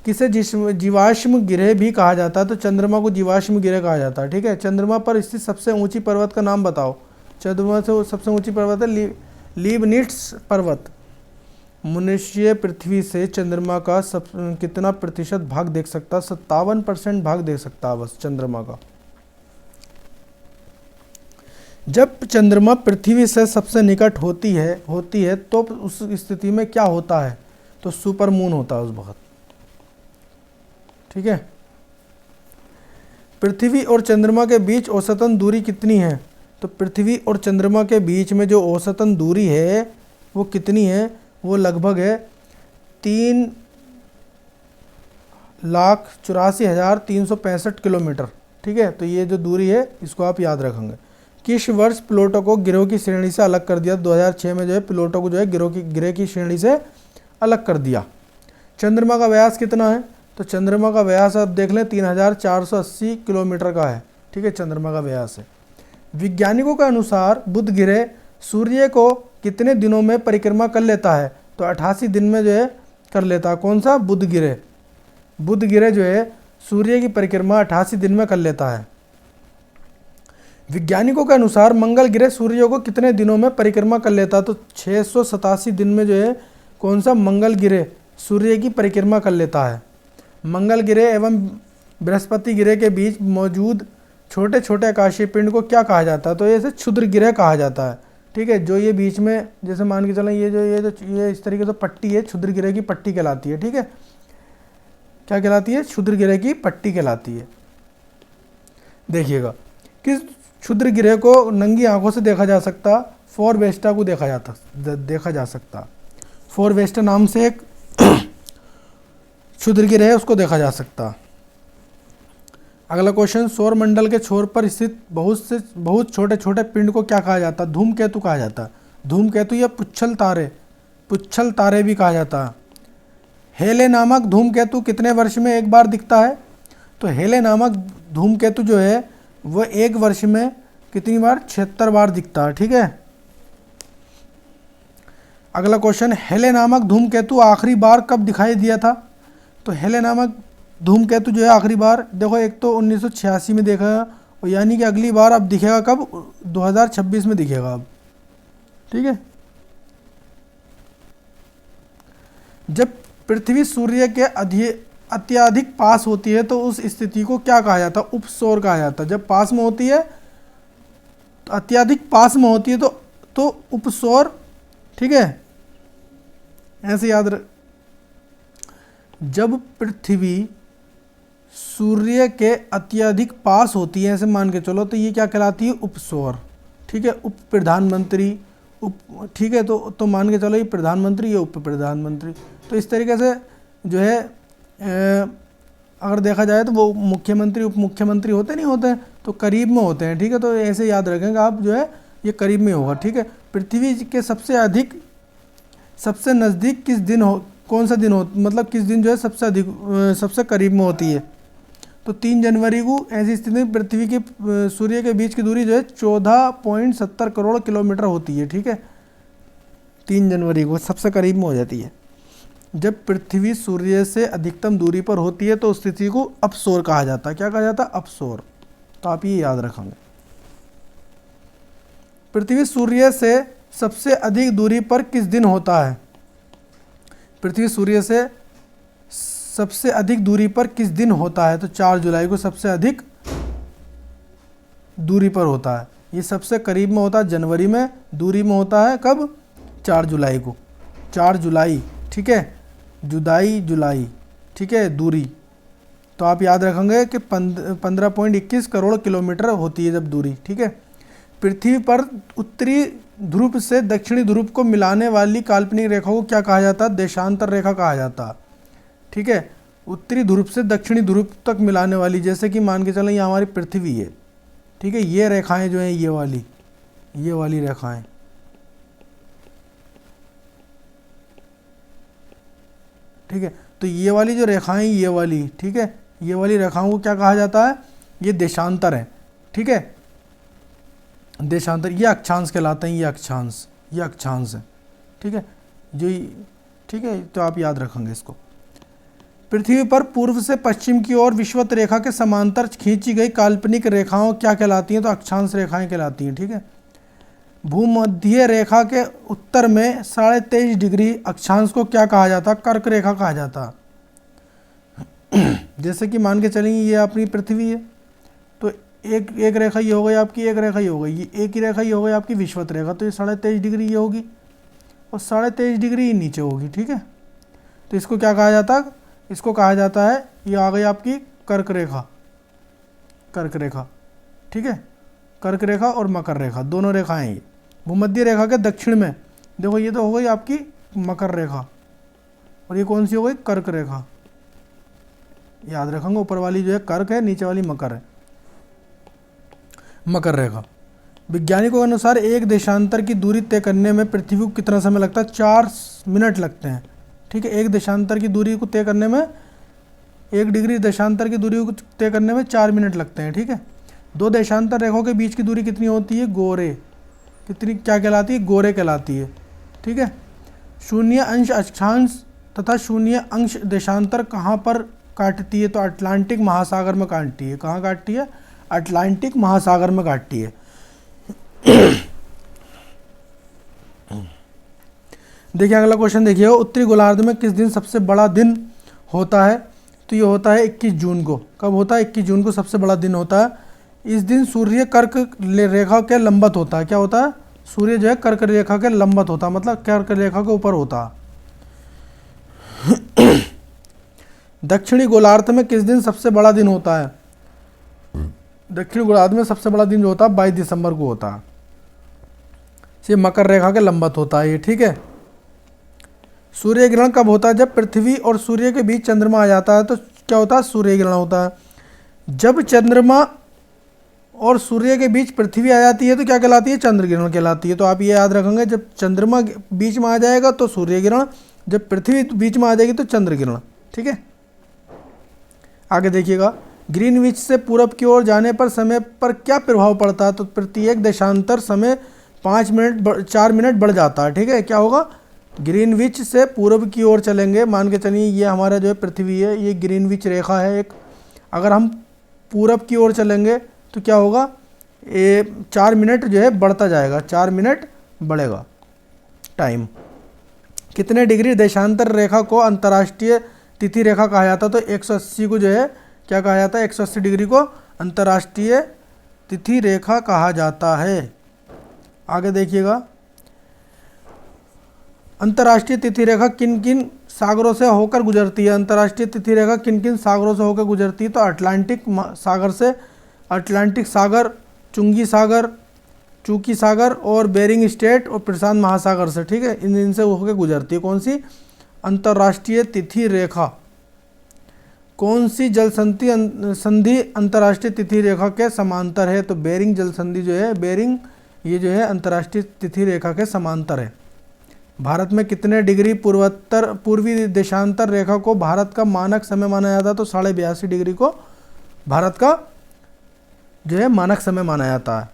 A: किसे जीवाश्म गिरह भी कहा जाता है? तो चंद्रमा को जीवाश्म गिरह कहा जाता है। ठीक है, चंद्रमा पर स्थित सबसे ऊंची पर्वत का नाम बताओ। चंद्रमा से सबसे ऊंची पर्वत है लीबनिट्स पर्वत। मनुष्य पृथ्वी से चंद्रमा का कितना प्रतिशत भाग देख सकता है? 57% भाग देख सकता है बस चंद्रमा का। जब चंद्रमा पृथ्वी से सबसे निकट होती है तो उस स्थिति में क्या होता है? तो सुपर मून होता है उस वक्त। ठीक है, पृथ्वी और चंद्रमा के बीच औसतन दूरी कितनी है? तो पृथ्वी और चंद्रमा के बीच में जो औसतन दूरी है वो कितनी है? वो लगभग है 3,84,365 किलोमीटर। ठीक है, तो ये जो दूरी है इसको आप याद रखेंगे। किस वर्ष प्लूटो को गिरोह की श्रेणी से अलग कर दिया? 2006 में जो है प्लूटो को जो है गिरोह की श्रेणी से अलग कर दिया। चंद्रमा का व्यास कितना है? तो चंद्रमा का व्यास आप देख लें 3,480 किलोमीटर का है। ठीक है, चंद्रमा का व्यास है। वैज्ञानिकों के अनुसार बुध ग्रह सूर्य को कितने दिनों में परिक्रमा कर लेता है? तो 88 दिन में जो है कर लेता है। कौन सा? बुध ग्रह जो है सूर्य की परिक्रमा 88 दिन में कर लेता है। वैज्ञानिकों के अनुसार मंगल ग्रह सूर्य को कितने दिनों में परिक्रमा कर लेता है? तो 687 दिन में जो है कौन सा? मंगल ग्रह सूर्य की परिक्रमा कर लेता है। मंगल ग्रह एवं बृहस्पति ग्रह के बीच मौजूद छोटे छोटे आकाशीय पिंड को क्या कहा जाता है? तो ये इसे क्षुद्र ग्रह कहा जाता है। ठीक है, जो ये बीच में जैसे मान के चलें ये इस तरीके से पट्टी है, क्षुद्र ग्रह की पट्टी कहलाती है। ठीक है, क्या कहलाती है? क्षुद्र ग्रह की पट्टी कहलाती है। देखिएगा, किस क्षुद्र ग्रह को नंगी आंखों से देखा जा सकता? फोर वेस्टा को देखा जा सकता। फोर वेस्टा नाम से एक क्षुद्र ग्रह है, उसको देखा जा सकता। अगला क्वेश्चन, सौर मंडल के छोर पर स्थित बहुत छोटे छोटे पिंड को क्या कहा जाता? धूमकेतु कहा जाता। धूमकेतु या पुच्छल तारे भी कहा जाता। हेले नामक धूमकेतु कितने वर्ष में एक बार दिखता है? तो हेले नामक धूमकेतु जो है वह एक वर्ष में कितनी बार? 76 बार दिखता है। ठीक है, अगला क्वेश्चन, हेले नामक धूमकेतु आखिरी बार कब दिखाई दिया था? तो हेले नामक धूमकेतु जो है आखिरी बार देखो, एक तो 1986 में देखा, और यानी कि अगली बार अब दिखेगा कब? 2026 में दिखेगा अब। ठीक है, जब पृथ्वी सूर्य के अत्यधिक पास होती है तो उस स्थिति को क्या कहा जाता है? उपसौर कहा जाता है। जब पास में होती है, तो अत्यधिक पास में होती है तो उपसौर। ठीक है, ऐसे याद जब पृथ्वी सूर्य के अत्यधिक पास होती है, ऐसे मान के चलो, तो ये क्या कहलाती है? उपसौर। ठीक है, उप प्रधानमंत्री ठीक है, तो मान के चलो ये प्रधानमंत्री, ये उप प्रधानमंत्री। तो इस तरीके से जो है अगर देखा जाए तो वो मुख्यमंत्री उप मुख्यमंत्री होते नहीं होते, तो करीब में होते हैं। ठीक है, तो ऐसे याद रखेंगे आप, जो है ये करीब में होगा। ठीक है, पृथ्वी के सबसे नज़दीक किस दिन हो, कौन सा दिन हो, मतलब किस दिन जो है सबसे करीब में होती है? तो 3 जनवरी को ऐसी स्थिति में पृथ्वी की सूर्य के बीच की दूरी जो है 14.70 करोड़ किलोमीटर होती है। ठीक है, 3 जनवरी को सबसे करीब में हो जाती है। जब पृथ्वी सूर्य से अधिकतम दूरी पर होती है तो उस स्थिति को अपसौर कहा जाता है। क्या कहा जाता है? अपसौर। तो आप ये याद रखेंगे। पृथ्वी सूर्य से सबसे अधिक दूरी पर किस दिन होता है? पृथ्वी सूर्य से सबसे अधिक दूरी पर किस दिन होता है? तो 4 जुलाई को सबसे अधिक दूरी पर होता है। ये सबसे करीब में होता है जनवरी में, दूरी में होता है कब? 4 जुलाई को। 4 जुलाई। ठीक है, जुलाई। ठीक है, दूरी। तो आप याद रखेंगे कि 15.21 करोड़ किलोमीटर होती है जब दूरी। ठीक है, पृथ्वी पर उत्तरी ध्रुव से दक्षिणी ध्रुव को मिलाने वाली काल्पनिक रेखा को क्या कहा जाता है? देशांतर रेखा कहा जाता है। ठीक है, उत्तरी ध्रुव से दक्षिणी ध्रुव तक मिलाने वाली, जैसे कि मान के चलें ये हमारी पृथ्वी है। ठीक है, ये रेखाएं जो हैं ये वाली रेखाएं, ठीक है, तो ये वाली जो रेखाएं ये वाली, ठीक है, ये वाली रेखाओं को क्या कहा जाता है? ये देशांतर है। ठीक है, देशांतर, ये अक्षांश कहलाते हैं। ये अक्षांश है। ठीक है, ठीक है, तो आप याद रखेंगे इसको। पृथ्वी पर पूर्व से पश्चिम की ओर विषुवत रेखा के समांतर खींची गई काल्पनिक रेखाओं क्या कहलाती हैं? तो अक्षांश रेखाएं कहलाती हैं। ठीक है, भूमध्य रेखा के उत्तर में 23.5 डिग्री अक्षांश को क्या कहा जाता है? कर्क रेखा कहा जाता है। जैसे कि मान के चलेंगे ये अपनी पृथ्वी है, तो एक रेखा ये हो गई आपकी, एक रेखा ये हो गई, ये एक ही रेखा ये हो गई आपकी विषुवत रेखा, तो ये 23.5 डिग्री ये होगी और 23.5 डिग्री ये नीचे होगी। ठीक है, तो इसको क्या कहा जाता है? इसको कहा जाता है, ये आ गई आपकी कर्क रेखा। ठीक है, कर्क रेखा और मकर रेखा दोनों रेखाएं ये। भूमध्य रेखा के दक्षिण में देखो, ये तो हो गई आपकी मकर रेखा और ये कौन सी हो गई? कर्क रेखा। याद रखेंगे, ऊपर वाली जो है कर्क है, नीचे वाली मकर है, मकर रेखा। वैज्ञानिकों के अनुसार एक देशांतर की दूरी तय करने में पृथ्वी को कितना समय लगता है? 4 मिनट लगते हैं। ठीक है, एक देशांतर की दूरी को तय करने में, 1 डिग्री देशांतर की दूरी को तय करने में 4 मिनट लगते हैं। ठीक है, 2 देशांतर रेखाओं के बीच की दूरी कितनी होती है? गोरे। कितनी क्या कहलाती है? गोरे कहलाती है। ठीक है, 0 अंश अक्षांश तथा 0 अंश देशांतर कहाँ पर काटती है? तो अटलांटिक महासागर में काटती है। कहाँ काटती है? अटलांटिक महासागर में काटती है। देखिए अगला क्वेश्चन देखिए, उत्तरी गोलार्ध में किस दिन सबसे बड़ा दिन होता है? तो तो ये होता है 21 जून को। कब होता है? 21 जून को सबसे बड़ा दिन होता है। इस दिन सूर्य कर्क रेखा के लंबवत होता है। क्या होता है? सूर्य जो है कर्क रेखा के लंबवत होता है, मतलब कर्क रेखा के ऊपर होता है। दक्षिणी गोलार्ध में किस दिन सबसे बड़ा दिन होता है? दक्षिणी गोलार्ध में सबसे बड़ा दिन जो होता है 22 दिसंबर को होता है। ये मकर रेखा के लंबवत होता है ये, ठीक है। सूर्य ग्रहण कब होता है? जब पृथ्वी और सूर्य के बीच चंद्रमा आ जाता है तो क्या होता है? सूर्य ग्रहण होता है। जब चंद्रमा और सूर्य के बीच पृथ्वी आ जाती है तो क्या कहलाती है? चंद्र ग्रहण कहलाती है। तो आप ये याद रखेंगे, जब चंद्रमा बीच में आ जाएगा तो सूर्य ग्रहण, जब पृथ्वी बीच में आ जाएगी तो चंद्र ग्रहण, ठीक है। आगे देखिएगा, ग्रीनविच से पूरब की ओर जाने पर समय पर क्या प्रभाव पड़ता है? तो प्रत्येक देशांतर समय 4 मिनट बढ़ जाता है, ठीक है। क्या होगा? ग्रीनविच से पूर्व की ओर चलेंगे, मान के चलिए ये हमारा जो है पृथ्वी है, ये ग्रीनविच रेखा है एक। अगर हम पूरब की ओर चलेंगे तो क्या होगा? ये 4 मिनट जो है बढ़ता जाएगा, 4 मिनट बढ़ेगा टाइम। कितने डिग्री देशांतर रेखा को अंतर्राष्ट्रीय तिथि रेखा कहा जाता है? तो 180 को जो है क्या कहा जाता है? 180 डिग्री को अंतर्राष्ट्रीय तिथि रेखा कहा जाता है। आगे देखिएगा, अंतर्राष्ट्रीय तिथि रेखा किन किन सागरों से होकर गुजरती है? अंतर्राष्ट्रीय तिथि रेखा किन किन सागरों से होकर गुजरती है? तो अटलांटिक सागर से, अटलांटिक सागर, चुंगी सागर, चूकी सागर और बेरिंग स्ट्रेट और प्रशांत महासागर से, ठीक है। इनसे होकर गुजरती है। कौन सी अंतर्राष्ट्रीय तिथि रेखा? कौन सी जल संधि अंतर्राष्ट्रीय तिथि रेखा के समांतर है? तो बेरिंग जल संधि जो है, बेरिंग ये जो है अंतर्राष्ट्रीय तिथि रेखा के समांतर है। भारत में कितने डिग्री पूर्वी देशांतर रेखा को भारत का मानक समय माना जाता है? तो 82.5 डिग्री को भारत का जो है मानक समय माना जाता है।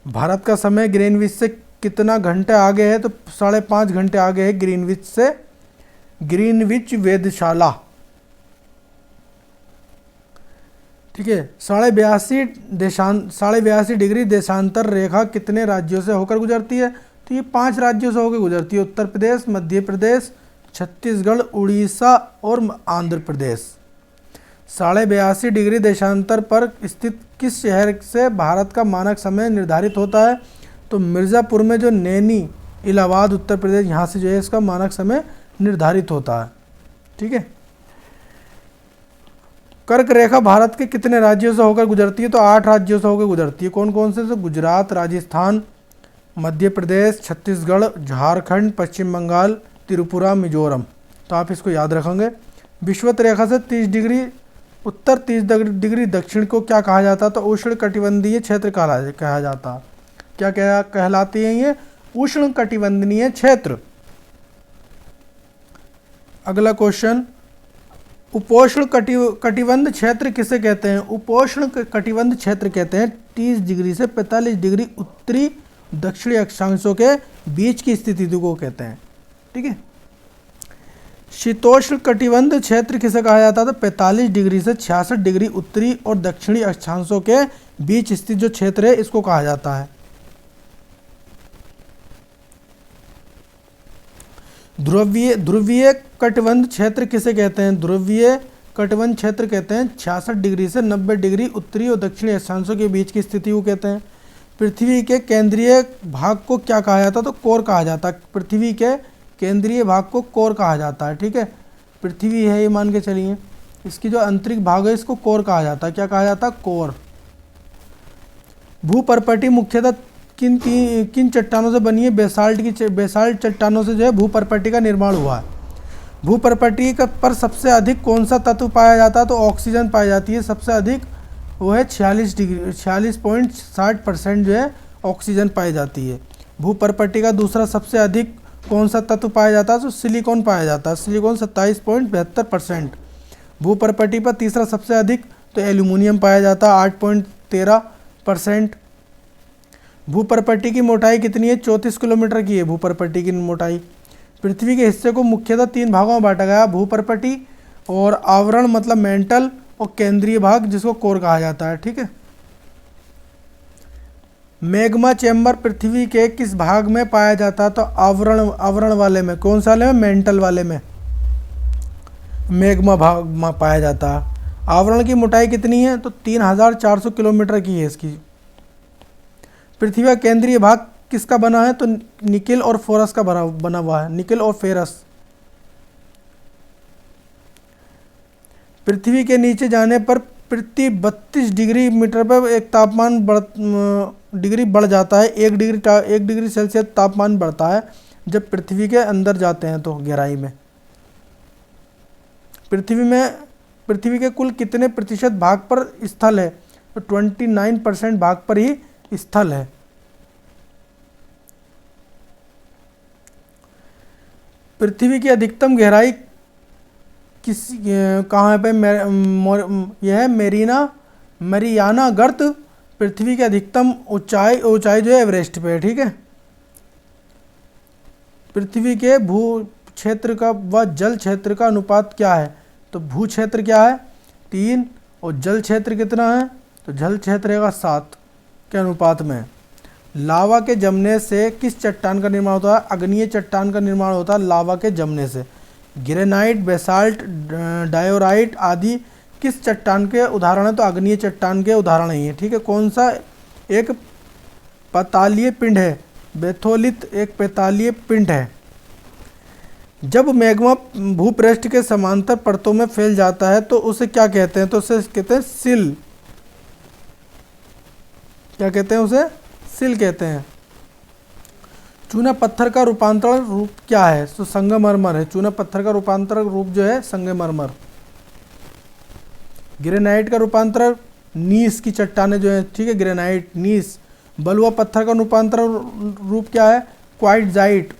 A: भारत का समय ग्रीनविच से कितना घंटे आगे है? तो 5.5 घंटे आगे है ग्रीनविच से। ग्रीनविच वेधशाला, ठीक है। 82.5 डिग्री देशांतर रेखा कितने राज्यों से होकर गुजरती है? तो ये 5 राज्यों से होकर गुजरती है, उत्तर प्रदेश, मध्य प्रदेश, छत्तीसगढ़, उड़ीसा और आंध्र प्रदेश। 82.5 डिग्री देशांतर पर स्थित किस शहर से भारत का मानक समय निर्धारित होता है? तो मिर्ज़ापुर में जो नैनी, इलाहाबाद, उत्तर प्रदेश, यहाँ से जो है इसका मानक समय निर्धारित होता है, ठीक है। कर्क रेखा भारत के कितने राज्यों से होकर गुजरती है? तो 8 राज्यों से होकर गुजरती है। कौन कौन से? तो गुजरात, राजस्थान, मध्य प्रदेश, छत्तीसगढ़, झारखंड, पश्चिम बंगाल, त्रिपुरा, मिजोरम। तो आप इसको याद रखेंगे। विषुवत रेखा से 30 डिग्री उत्तर, 30 डिग्री दक्षिण को क्या कहा जाता है? तो उष्ण कटिबंधीय क्षेत्र कहा जाता है। क्या कहलाती है ये? उष्ण कटिबंधीय क्षेत्र। अगला क्वेश्चन, उपोष्ण कटिबंध क्षेत्र किसे कहते हैं? उपोष्ण कटिबंध क्षेत्र कहते हैं 30 डिग्री से 45 डिग्री उत्तरी दक्षिणी अक्षांशों के बीच की स्थिति को कहते हैं, ठीक है। शीतोष्ण कटिबंध क्षेत्र किसे कहा जाता है? तो 45 डिग्री से 66 डिग्री उत्तरी और दक्षिणी अक्षांशों के बीच स्थित जो क्षेत्र है इसको कहा जाता है। ध्रुवीय कटिबंध क्षेत्र किसे कहते हैं? ध्रुवीय कटिबंध क्षेत्र कहते हैं 66 डिग्री से 90 डिग्री उत्तरी और दक्षिणी अक्षांशों के बीच की स्थिति को कहते हैं। पृथ्वी के केंद्रीय भाग को क्या कहा जाता है? तो कोर कहा जाता है। पृथ्वी के केंद्रीय भाग को कोर कहा जाता है, ठीक है। पृथ्वी है ये मान के चलिए, इसकी जो आंतरिक भाग है इसको कोर कहा जाता है। क्या कहा जाता है? कोर। भूपर्पटी मुख्यतः किन चट्टानों से बनी है? बेसाल्ट चट्टानों से जो है भूपर्पटी का निर्माण हुआ है। भूपर्पटी पर सबसे अधिक कौन सा तत्व पाया जाता है? तो ऑक्सीजन पाई जाती है सबसे अधिक, वो है 46.60% जो है ऑक्सीजन पाई जाती है। भूपर्पटी का दूसरा सबसे अधिक कौन सा तत्व पाया जाता है? तो सिलिकॉन पाया जाता है, सिलिकॉन 27.72%। भूपर्पटी पर तीसरा सबसे अधिक तो एल्यूमिनियम पाया जाता है 8.13%। भूपर्पटी की मोटाई कितनी है? 34 किलोमीटर की है भूपर्पटी की मोटाई। पृथ्वी के हिस्से को मुख्यतः 3 भागों में बांटा गया, भूपर्पटी और आवरण मतलब मेंटल और केंद्रीय भाग जिसको कोर कहा जाता है, ठीक है। मैग्मा चैम्बर पृथ्वी के किस भाग में पाया जाता है? तो आवरण वाले में। कौन सा वाले में? मेंटल वाले में। मैग्मा भाग में पाया जाता है। आवरण की मोटाई कितनी है? तो 3400 किलोमीटर की है इसकी। पृथ्वी का केंद्रीय भाग किसका बना है? तो निकेल और फोरस का बना हुआ है, निकेल और फेरस। पृथ्वी के नीचे जाने पर प्रति 32 डिग्री मीटर पर एक तापमान डिग्री बढ़ जाता है। 1 डिग्री सेल्सियस तापमान बढ़ता है जब पृथ्वी के अंदर जाते हैं तो गहराई में। पृथ्वी के कुल कितने प्रतिशत भाग पर स्थल है? तो 29% भाग पर ही स्थल है। पृथ्वी की अधिकतम गहराई कहाँ पे? यह है मेरियाना गर्त। पृथ्वी की अधिकतम ऊंचाई जो है एवरेस्ट पे है, ठीक है। पृथ्वी के भू क्षेत्र का व जल क्षेत्र का अनुपात क्या है? तो भू क्षेत्र क्या है? 3 और जल क्षेत्र कितना है? तो जल क्षेत्र है 7 के अनुपात में। लावा के जमने से किस चट्टान का निर्माण होता है? अग्नीय चट्टान का निर्माण होता है लावा के जमने से। ग्रेनाइट, बेसाल्ट, डायोराइट आदि किस चट्टान के उदाहरण है? तो अग्नीय चट्टान के उदाहरण ही है, ठीक है। कौन सा एक पतालीय पिंड है? बेथोलित एक पेतालीय पिंड है। जब मैग्मा भूपृष्ठ के समांतर परतों में फैल जाता है तो उसे क्या कहते हैं? तो उसे कहते हैं सिल। क्या कहते हैं? उसे सिल कहते हैं। चूना पत्थर का रूपांतरण रूप क्या है? तो संगमरमर है। चूना पत्थर का रूपांतरण रूप जो है संगमरमर। ग्रेनाइट का रूपांतरण नीस की चट्टानें जो है, ठीक है, ग्रेनाइट, नीस। बलुआ पत्थर का रूपांतरण रूप क्या है? क्वार्ट्जाइट।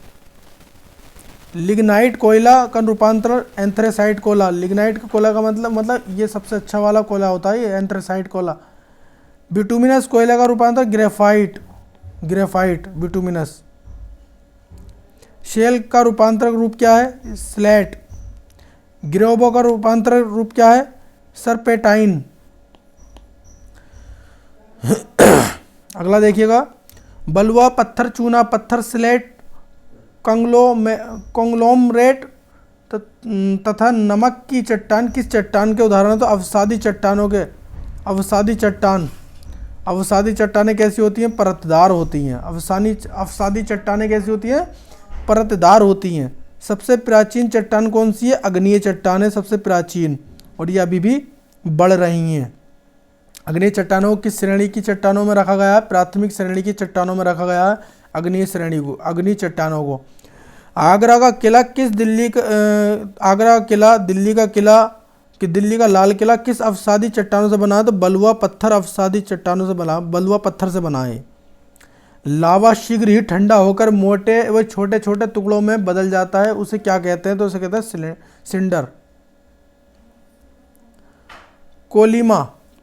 A: लिग्नाइट कोयला का रूपांतरण एंथ्रेसाइट कोला। लिग्नाइट का कोयला का मतलब ये सबसे अच्छा वाला कोयला होता है, ये एंथ्रेसाइट कोला। बिटुमिनस कोयला का रूपांतर ग्रेफाइट बिटुमिनस। शेल का रूपांतरक रूप क्या है? स्लेट। ग्रेवो का रूपांतरक रूप क्या है? सरपेटाइन। अगला देखिएगा, बलुआ पत्थर, चूना पत्थर, स्लेट, कंग्लोमरेट तथा नमक की चट्टान किस चट्टान के उदाहरण है? तो अवसादी चट्टानों के। अवसादी चट्टानें कैसी होती हैं? परतदार होती हैं। अवसादी चट्टानें कैसी होती हैं? परतदार होती हैं। सबसे प्राचीन चट्टान कौन सी है? अग्नीय चट्टान है सबसे प्राचीन, और ये अभी भी बढ़ रही हैं। अग्नीय चट्टानों को किस श्रेणी की चट्टानों में रखा गया है? प्राथमिक श्रेणी की चट्टानों में रखा गया है अग्नीय श्रेणी को, अग्नीय चट्टानों को। आगरा का किला दिल्ली का लाल किला किस अवसादी चट्टानों से बना है? तो बलुआ पत्थर अवसादी चट्टानों से बना, बलुआ पत्थर से बना है। लावा शीघ्र ही ठंडा होकर मोटे व छोटे छोटे टुकड़ों में बदल जाता है, उसे क्या कहते हैं? तो उसे कहते हैं सिंडर।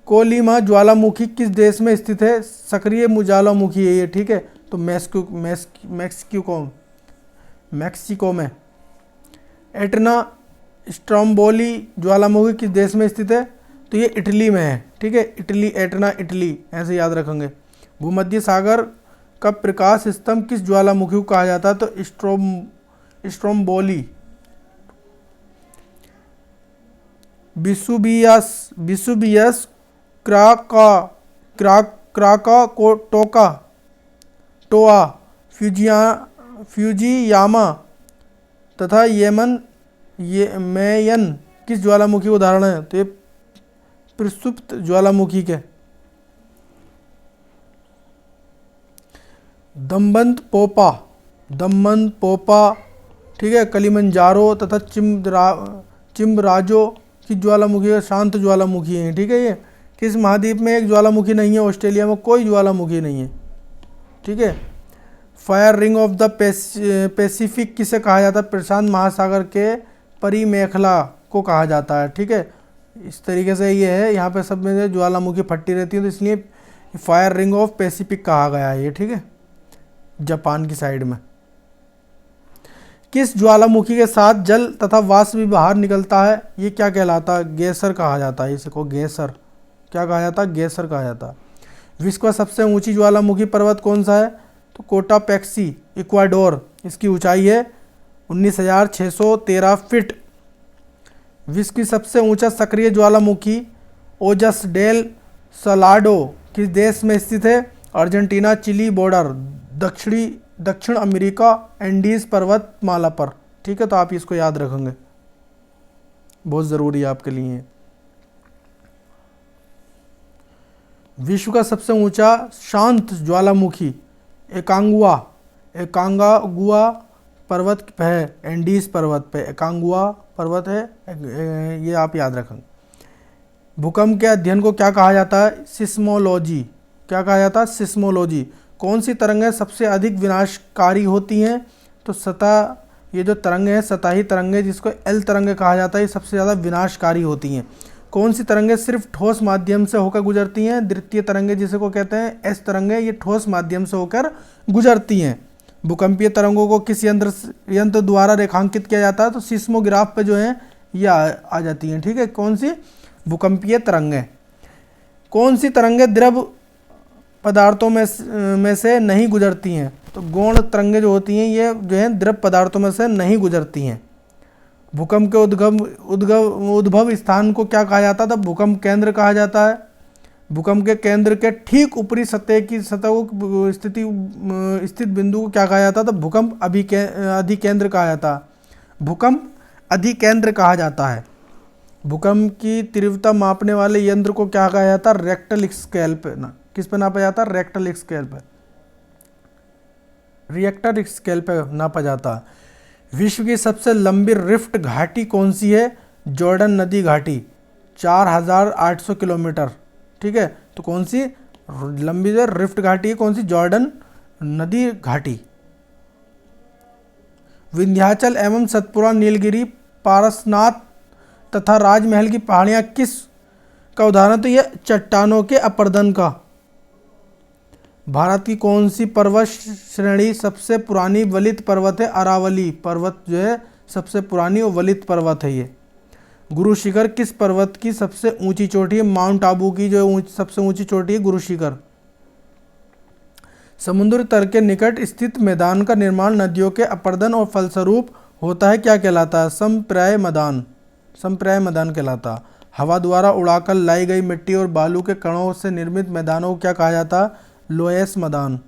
A: कोलिमा ज्वालामुखी किस देश में स्थित है? सक्रिय ज्वालामुखी है ये, ठीक है। तो मैक्सिको में। एटना स्ट्रोम्बोली ज्वालामुखी किस देश में स्थित है? तो ये इटली में है, ठीक है। इटली ऐसे याद रखेंगे। भूमध्य सागर का प्रकाश स्तंभ किस ज्वालामुखी को कहा जाता है? तो स्ट्रोम्बोली। विसुबियस टोआ, फ्यूजियामा तथा मेयन किस ज्वालामुखी उदाहरण है? तो ये प्रसुप्त ज्वालामुखी के। दम्बंत पोपा, ठीक है। कलिमंजारो तथा चिम्बराजो की ज्वालामुखी है, शांत ज्वालामुखी है, ठीक है। ये किस महाद्वीप में एक ज्वालामुखी नहीं है? ऑस्ट्रेलिया में कोई ज्वालामुखी नहीं है, ठीक है। Fire ring of the Pacific किसे कहा जाता है? प्रशांत महासागर के परिमेखला को कहा जाता है, ठीक है। इस तरीके से ये है, यहाँ पे सब में ज्वालामुखी फटती रहती है, तो इसलिए फायर रिंग ऑफ पैसिफिक कहा गया है ये, ठीक है, जापान की साइड में। किस ज्वालामुखी के साथ जल तथा वाष्प भी बाहर निकलता है? ये क्या कहलाता है? गेसर कहा जाता है इसको। गेसर क्या कहा जाता है? गेसर कहा जाता है। विश्व का सबसे ऊंची ज्वालामुखी पर्वत कौन सा है? तो कोटापेक्सी, इक्वाडोर। इसकी ऊंचाई है 19,613 फीट। विश्व की सबसे ऊंचा सक्रिय ज्वालामुखी ओजस डेल सलाडो किस देश में स्थित है? अर्जेंटीना, चिली बॉर्डर, दक्षिण अमेरिका, एंडीज पर्वतमाला पर। ठीक है, तो आप इसको याद रखेंगे, बहुत ज़रूरी है आपके लिए। विश्व का सबसे ऊंचा शांत ज्वालामुखी एकांगुआ पर्वत है, एंडीज पर्वत पे एकांगुआ पर्वत है, ये आप याद रखेंगे। भूकंप के अध्ययन को क्या कहा जाता है? सिस्मोलॉजी। क्या कहा जाता है? सिस्मोलॉजी। कौन सी तरंगें सबसे अधिक विनाशकारी होती हैं? तो ये जो तरंगें हैं, सतही तरंगें, जिसको एल तरंगें कहा जाता है, ये सबसे ज़्यादा विनाशकारी होती हैं। कौन सी तरंगें सिर्फ ठोस माध्यम से होकर गुजरती हैं? द्वितीय तरंगें, जिसे को कहते हैं एस तरंगें, ये ठोस माध्यम से होकर गुजरती हैं। भूकंपीय तरंगों को किस यंत्र द्वारा रेखांकित किया जाता है? तो सिस्मोग्राफ पे जो है ये आ जाती हैं। ठीक है, कौन सी? भूकंपीय तरंगें। कौन सी तरंगें द्रव पदार्थों में से नहीं गुजरती हैं? तो गौण तरंगें जो होती हैं ये जो है द्रव पदार्थों में से नहीं गुजरती हैं। भूकंप के उद्भव स्थान को क्या कहा जाता था? भूकंप केंद्र कहा जाता है। भूकंप के केंद्र के ठीक ऊपरी सतह को स्थित बिंदु को क्या कहा जाता था? भूकंप अधिकेंद्र कहा जाता है। भूकंप अधिकेंद्र कहा जाता है। भूकंप की तीव्रता मापने वाले यंत्र को क्या कहा जाता है? रेक्टल स्केल पे ना, किस पे नापा जाता है? रेक्टल स्केल पे, रिएक्टर स्केल पे नापा जाता है। विश्व की सबसे लंबी रिफ्ट घाटी कौन सी है? जॉर्डन नदी घाटी, 4800 किलोमीटर। ठीक है, तो कौन सी लंबी जो रिफ्ट घाटी है? कौन सी? जॉर्डन नदी घाटी। विंध्याचल एवं सतपुरा, नीलगिरी, पारसनाथ तथा राजमहल की पहाड़ियाँ किस का उदाहरण? तो ये चट्टानों के अपर्दन का। भारत की कौन सी पर्वत श्रेणी सबसे पुरानी वलित पर्वत है? अरावली पर्वत जो है सबसे पुरानी और वलित पर्वत है ये। गुरु शिखर किस पर्वत की सबसे ऊंची चोटी है? माउंट आबू की जो सबसे ऊंची चोटी है गुरु शिखर। समुद्र तल के निकट स्थित मैदान का निर्माण नदियों के अपर्दन और फलस्वरूप होता है, क्या कहलाता है? संप्राय मैदान कहलाता है। हवा द्वारा उड़ाकर लाई गई मिट्टी और बालू के कणों से निर्मित मैदानों को क्या कहा जाता है? लोएस मैदान।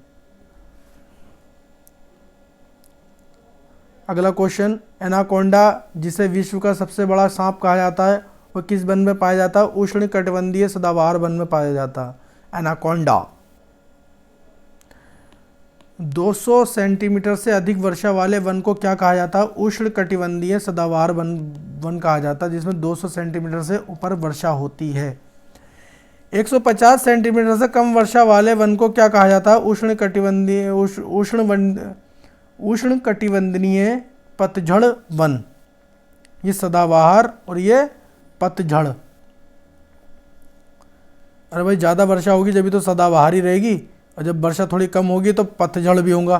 A: अगला क्वेश्चन, एनाकोंडा जिसे विश्व का सबसे बड़ा सांप कहा जाता है वह किस वन में पाया जाता है? उष्ण कटिबंधीय सदाबहार वन में पाया जाता है एनाकोंडा। 200 सेंटीमीटर से अधिक वर्षा वाले वन को क्या कहा जाता है? उष्ण कटिबंधीय सदाबहार वन कहा जाता है, जिसमें 200 सेंटीमीटर से ऊपर वर्षा होती है। 150 सेंटीमीटर से कम वर्षा वाले वन को क्या कहा जाता है? उष्ण कटिबंधीय पतझड़ वन। ये सदाबहार और ये पतझड़। अरे भाई, ज़्यादा वर्षा होगी जब तो सदाबहार ही रहेगी, और जब वर्षा थोड़ी कम होगी तो पतझड़ भी होगा।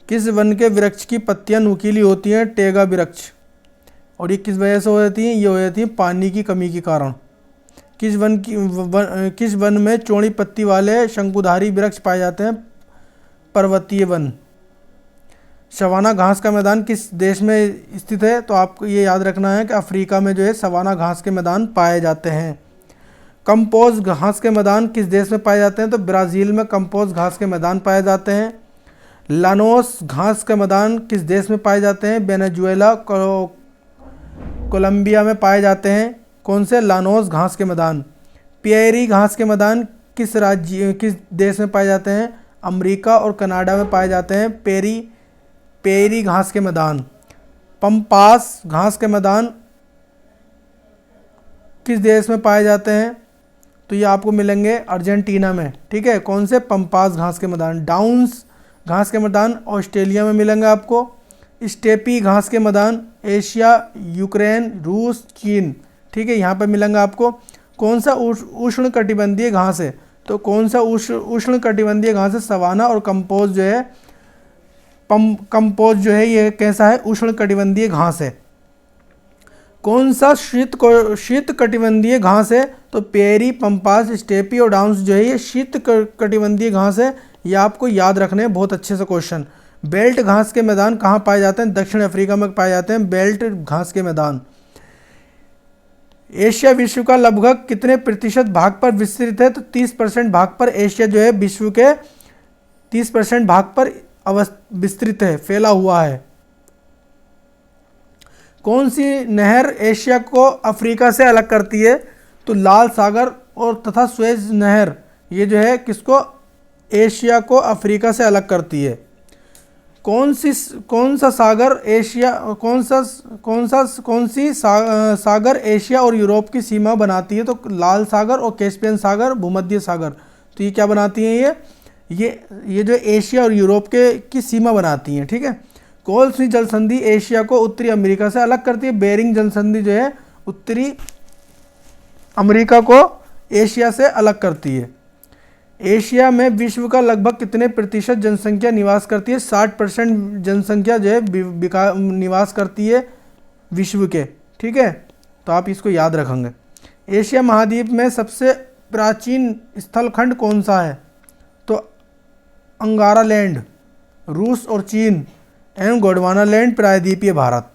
A: किस वन के वृक्ष की पत्तियां नुकीली होती हैं? टेगा वृक्ष। और ये किस वजह से हो जाती हैं? ये हो जाती हैं पानी की कमी के कारण। किस वन में चौड़ी पत्ती वाले शंकुधारी वृक्ष पाए जाते हैं? पर्वतीय वन। सवाना घास का मैदान किस देश में स्थित है? तो आपको ये याद रखना है कि अफ्रीका में जो है सवाना घास के मैदान पाए जाते हैं। कंपोज घास के मैदान किस देश में पाए जाते हैं? तो ब्राज़ील में कंपोज घास के मैदान पाए जाते हैं। लानोस घास के मैदान किस देश में पाए जाते हैं? वेनेजुएला, कोलंबिया में पाए जाते हैं। कौन से? लानोस घास के मैदान। पिएरी घास के मैदान किस देश में पाए जाते हैं? अमेरिका और कनाडा में पाए जाते हैं पेरी घास के मैदान। पम्पास घास के मैदान किस देश में पाए जाते हैं? तो ये आपको मिलेंगे अर्जेंटीना में। ठीक है, कौन से? पम्पास घास के मैदान। डाउन्स घास के मैदान ऑस्ट्रेलिया में मिलेंगे आपको। स्टेपी घास के मैदान एशिया, यूक्रेन, रूस, चीन। ठीक है, यहाँ पर मिलेंगे आपको। कौन सा उष्ण कटिबंधीय घास है? तो कौन सा उष्ण कटिबंधीय घास है? सवाना। और कंपोज जो है कंपोज जो है ये कैसा है? उष्ण कटिबंधीय घास है। कौन सा शीत कटिबंधीय घास है? तो पेरी, पंपास, स्टेपी और डाउन्स जो है ये शीत कटिबंधीय घास है। ये आपको याद रखने हैं बहुत अच्छे से क्वेश्चन। बेल्ट घास के मैदान कहाँ पाए जाते हैं? दक्षिण अफ्रीका में पाए जाते हैं बेल्ट घास के मैदान। एशिया विश्व का लगभग कितने प्रतिशत भाग पर विस्तृत है? तो 30% भाग पर एशिया जो है विश्व के 30% भाग पर विस्तृत है, फैला हुआ है। कौन सी नहर एशिया को अफ्रीका से अलग करती है? तो लाल सागर और तथा सुएज नहर, ये जो है किसको, एशिया को अफ्रीका से अलग करती है। कौन सा सागर एशिया कौन सी सागर एशिया और यूरोप की सीमा बनाती है? तो लाल सागर और कैस्पियन सागर, भूमध्य सागर। तो ये क्या बनाती हैं? ये जो एशिया और यूरोप की सीमा बनाती हैं, ठीक है। कौन सी जल संधि एशिया को उत्तरी अमेरिका से अलग करती है? बेरिंग जल संधि जो है उत्तरी अमेरिका को एशिया से अलग करती है। एशिया में विश्व का लगभग कितने प्रतिशत जनसंख्या निवास करती है? 60% जनसंख्या जो है निवास करती है विश्व के, ठीक है। तो आप इसको याद रखेंगे। एशिया महाद्वीप में सबसे प्राचीन स्थलखंड कौन सा है? तो अंगारा लैंड, रूस और चीन, एवं गोंडवाना लैंड, प्रायद्वीपीय भारत।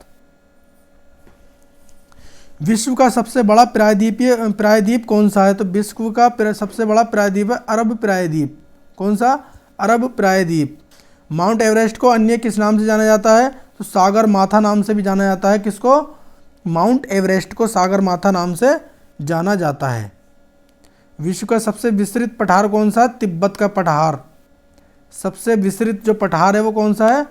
A: विश्व का सबसे बड़ा प्रायद्वीप कौन सा है? तो विश्व का सबसे बड़ा प्रायद्वीप है अरब प्रायद्वीप। कौन सा? अरब प्रायद्वीप। माउंट एवरेस्ट को अन्य किस नाम से जाना जाता है? तो सागर माथा नाम से भी जाना जाता है। किसको? माउंट एवरेस्ट को सागर माथा नाम से जाना जाता है। विश्व का सबसे विस्तृत पठार कौन सा? तिब्बत का पठार। सबसे विस्तृत जो पठार है वो कौन सा है?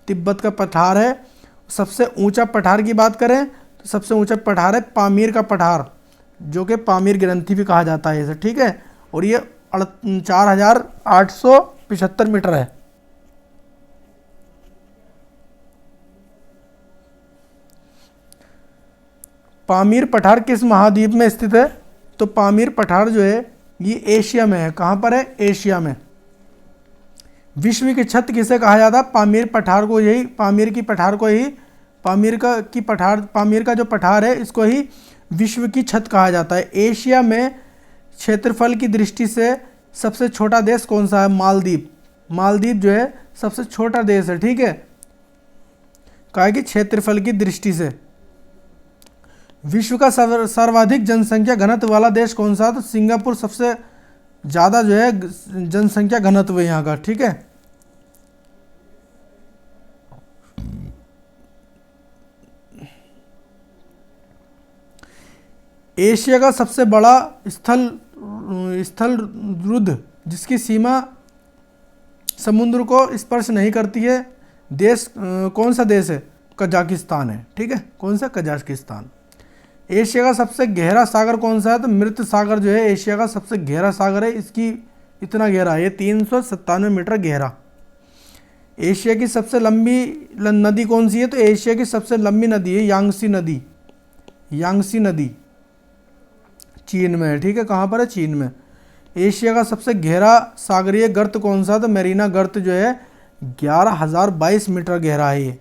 A: तिब्बत का पठार है। सबसे ऊंचा पठार की बात करें तो सबसे ऊंचा पठार है पामीर का पठार, जो कि पामीर ग्रंथि भी कहा जाता है इसे, ठीक है। और ये 4875 मीटर है। पामीर पठार किस महाद्वीप में स्थित है? तो पामीर पठार जो है ये एशिया में है। कहाँ पर है? एशिया में। विश्व की छत किसे कहा जाता है? पामीर पठार को, यही पामीर की पठार को ही पामीर का जो पठार है इसको ही विश्व की छत कहा जाता है। एशिया में क्षेत्रफल की दृष्टि से सबसे छोटा देश कौन सा है? मालदीव। मालदीव जो है सबसे छोटा देश है, ठीक है। कहा कि क्षेत्रफल की दृष्टि से। विश्व का सर्वाधिक जनसंख्या घनत्व वाला देश कौन सा है? तो सिंगापुर सबसे ज़्यादा जो है जनसंख्या घनत्व यहाँ का, ठीक है। एशिया का सबसे बड़ा स्थल रुद्ध जिसकी सीमा समुद्र को स्पर्श नहीं करती है, देश कौन सा देश है? कजाकिस्तान है, ठीक है। कौन सा? कजाकिस्तान। एशिया का सबसे गहरा सागर कौन सा है? तो मृत सागर जो है एशिया का सबसे गहरा सागर है। इसकी इतना गहरा है, ये 397 मीटर गहरा। एशिया की सबसे लंबी नदी कौन सी है? तो एशिया की सबसे लंबी नदी है यांगसी नदी। यांगसी नदी चीन में है, ठीक है। कहाँ पर है? चीन में। एशिया का सबसे गहरा सागरीय गर्त कौन सा? तो मेरीना गर्त जो है 11,022 मीटर गहरा है ये।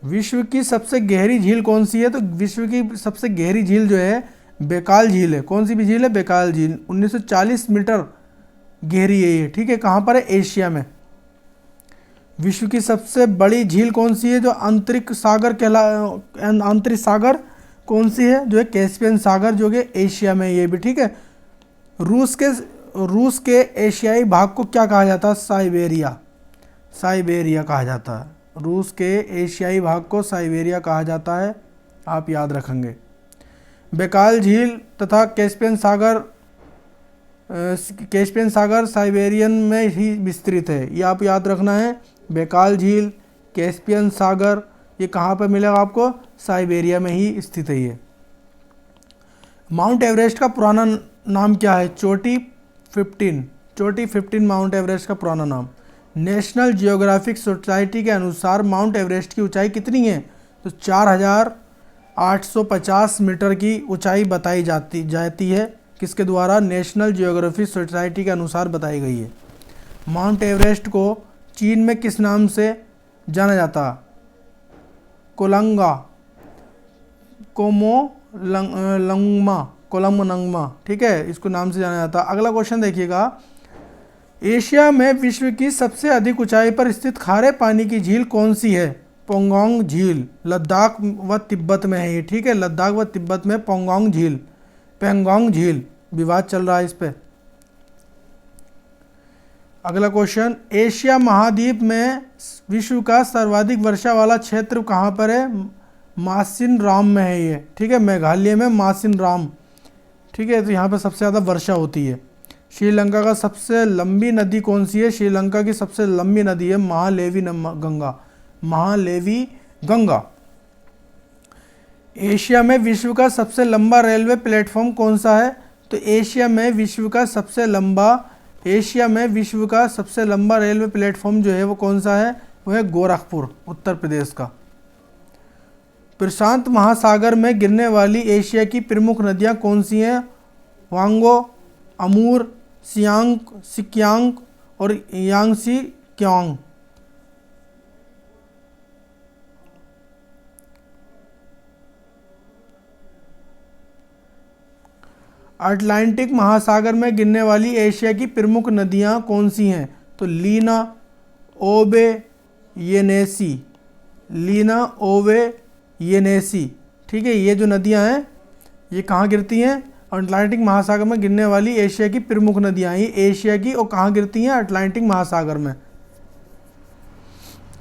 A: विश्व की सबसे गहरी झील कौन सी है? तो विश्व की सबसे गहरी झील जो है बैकाल झील है। कौन सी भी झील है? बैकाल झील। 1940 मीटर गहरी है ये, ठीक है। कहाँ पर है? एशिया में। विश्व की सबसे बड़ी झील कौन सी है? जो आंतरिक सागर कौन सी है? जो है कैस्पियन सागर, जो कि एशिया में ये भी, ठीक है। रूस के एशियाई भाग को क्या कहा जाता है? साइबेरिया। साइबेरिया कहा जाता है। रूस के एशियाई भाग को साइबेरिया कहा जाता है, आप याद रखेंगे। बैकाल झील तथा कैस्पियन सागर साइबेरियन में ही विस्तृत है, ये आप याद रखना है। बैकाल झील, कैस्पियन सागर, ये कहाँ पर मिलेगा आपको? साइबेरिया में ही स्थित है ये। माउंट एवरेस्ट का पुराना नाम क्या है? चोटी 15 माउंट एवरेस्ट का पुराना नाम। नेशनल जियोग्राफिक सोसाइटी के अनुसार माउंट एवरेस्ट की ऊंचाई कितनी है? तो 4,850 मीटर की ऊंचाई बताई जाती है। किसके द्वारा? नेशनल जियोग्राफिक सोसाइटी के अनुसार बताई गई है। माउंट एवरेस्ट को चीन में किस नाम से जाना जाता? कोलमनंगमा, ठीक है, इसको नाम से जाना जाता। अगला क्वेश्चन देखिएगा। एशिया में विश्व की सबसे अधिक ऊंचाई पर स्थित खारे पानी की झील कौन सी है? पोंगोंग झील, लद्दाख व तिब्बत में है ये, ठीक है, लद्दाख व तिब्बत में पोंगोंग झील, पेंगोंग झील, विवाद चल रहा है इस पे। अगला क्वेश्चन, एशिया महाद्वीप में विश्व का सर्वाधिक वर्षा वाला क्षेत्र कहाँ पर है? मासिनराम में है ये, ठीक है, मेघालय में मासिनराम, ठीक है, तो यहाँ पर सबसे ज़्यादा वर्षा होती है। श्रीलंका का सबसे लंबी नदी कौन सी है? श्रीलंका की सबसे लंबी नदी है महालेवी गंगा, महालेवी गंगा। एशिया में विश्व का सबसे लंबा रेलवे प्लेटफॉर्म कौन सा है? तो एशिया में विश्व का सबसे लंबा रेलवे प्लेटफॉर्म जो है वो कौन सा है? वो है गोरखपुर, उत्तर प्रदेश का। प्रशांत महासागर में गिरने वाली एशिया की प्रमुख नदियां कौन सी हैं? वांगो, अमूर, सिक्यांग और यांगसी क्यांग। अटलांटिक महासागर में गिरने वाली एशिया की प्रमुख नदियां कौन सी हैं? तो लीना, ओबे, येनेसी, ठीक है, ये जो नदियां हैं ये कहाँ गिरती हैं? अटलांटिक महासागर में गिरने वाली एशिया की प्रमुख नदियां, ये एशिया की, और कहाँ गिरती हैं? अटलांटिक महासागर में।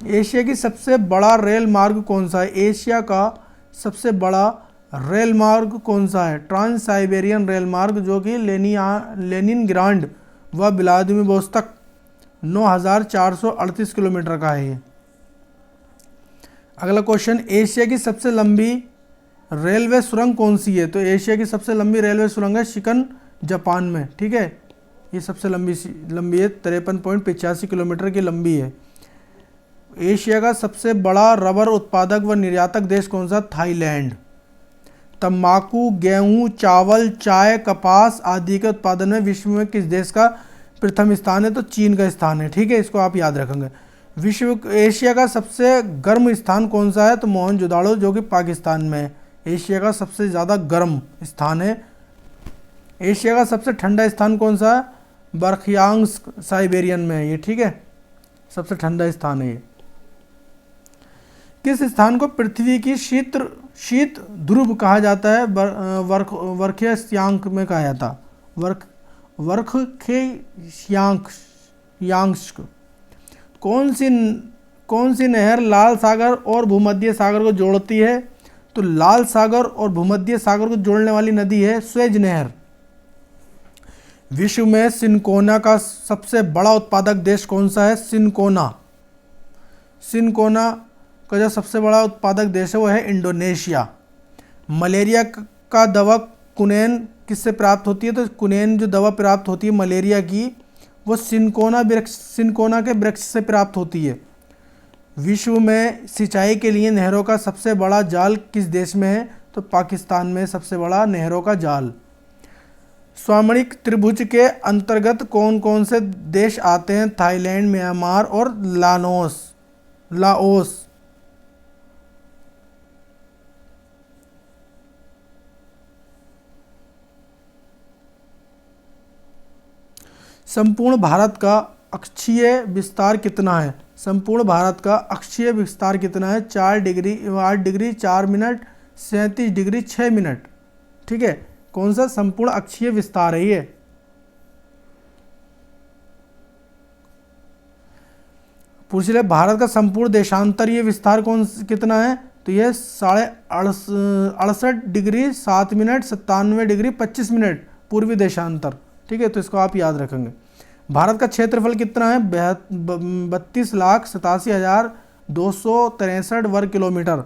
A: एशिया की सबसे बड़ा रेल मार्ग कौन सा है? एशिया का सबसे बड़ा रेल मार्ग कौन सा है? ट्रांस साइबेरियन रेल मार्ग, जो कि लेनिनग्राड व व्लादिवोस्तोक 9438 किलोमीटर का है ये। अगला क्वेश्चन, एशिया की सबसे लंबी रेलवे सुरंग कौन सी है? तो एशिया की सबसे लंबी रेलवे सुरंग है शिकन, जापान में, ठीक है, ये सबसे लंबी है, 53.85 किलोमीटर की लंबी है। एशिया का सबसे बड़ा रबर उत्पादक व निर्यातक देश कौन सा? थाईलैंड। तंबाकू, गेहूं, चावल, चाय, कपास आदि के उत्पादन में विश्व में किस देश का प्रथम स्थान है? तो चीन का स्थान है, ठीक है, इसको आप याद रखेंगे। एशिया का सबसे गर्म स्थान कौन सा है? तो मोहनजोदाड़ो, जो कि पाकिस्तान में है, एशिया का सबसे ज़्यादा गर्म स्थान है। एशिया का सबसे ठंडा स्थान कौन सा है? बरखियांग्स, साइबेरियन में है ये, ठीक है, सबसे ठंडा स्थान है ये। किस स्थान को पृथ्वी की शीत ध्रुव कहा जाता है? वर्खियांक में कहा जाता, वर्खियांक। कौन सी नहर लाल सागर और भूमध्य सागर को जोड़ती है? तो लाल सागर और भूमध्य सागर को जोड़ने वाली नदी है स्वेज नहर। विश्व में सिनकोना का सबसे बड़ा उत्पादक देश कौन सा है? सिनकोना का जो सबसे बड़ा उत्पादक देश है वो है इंडोनेशिया। मलेरिया का दवा कुनैन किससे प्राप्त होती है? तो कुनैन जो दवा प्राप्त होती है मलेरिया की, वो सिनकोना के वृक्ष से प्राप्त होती है। विश्व में सिंचाई के लिए नहरों का सबसे बड़ा जाल किस देश में है? तो पाकिस्तान में सबसे बड़ा नहरों का जाल। स्वामणिक त्रिभुज के अंतर्गत कौन कौन से देश आते हैं? थाईलैंड, म्यांमार और लाओस। संपूर्ण भारत का अक्षीय विस्तार कितना है? संपूर्ण भारत का अक्षीय विस्तार कितना है? 8 डिग्री 4 मिनट 37 डिग्री 6 मिनट, ठीक है, कौन सा संपूर्ण अक्षीय विस्तार है ये? पूछ ले, भारत का संपूर्ण देशांतरीय विस्तार कितना है? तो ये 68 डिग्री 7 मिनट 97 डिग्री 25 मिनट पूर्वी देशांतर, ठीक है, तो इसको आप याद रखेंगे। भारत का क्षेत्रफल कितना है? 32,87,263 वर्ग किलोमीटर।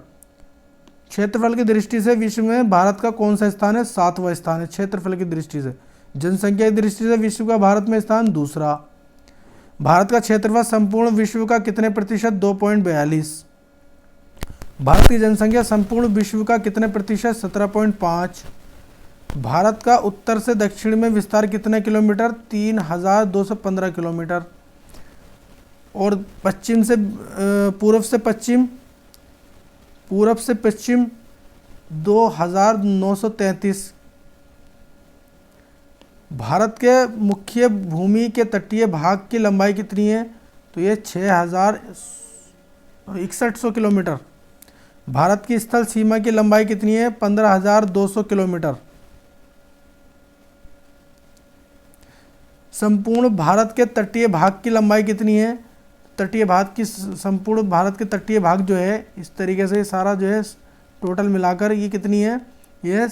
A: क्षेत्रफल की दृष्टि से विश्व में भारत का कौन सा स्थान है? 7वां स्थान है क्षेत्रफल की दृष्टि से। जनसंख्या की दृष्टि से विश्व का भारत में स्थान दूसरा। भारत का क्षेत्रफल संपूर्ण विश्व का कितने प्रतिशत? 2.42। भारत की जनसंख्या संपूर्ण विश्व का कितने प्रतिशत? 17.5। भारत का उत्तर से दक्षिण में विस्तार कितने किलोमीटर? 3,215 किलोमीटर। और पश्चिम से पूर्व से पश्चिम 2,933। भारत के मुख्य भूमि के तटीय भाग की लंबाई कितनी है? तो ये 6100 किलोमीटर। भारत की स्थल सीमा की लंबाई कितनी है? 15,200 किलोमीटर। संपूर्ण भारत के तटीय भाग की लंबाई कितनी है? तटीय भाग की संपूर्ण भारत के तटीय भाग जो है इस तरीके से सारा जो है टोटल मिलाकर ये कितनी है? ये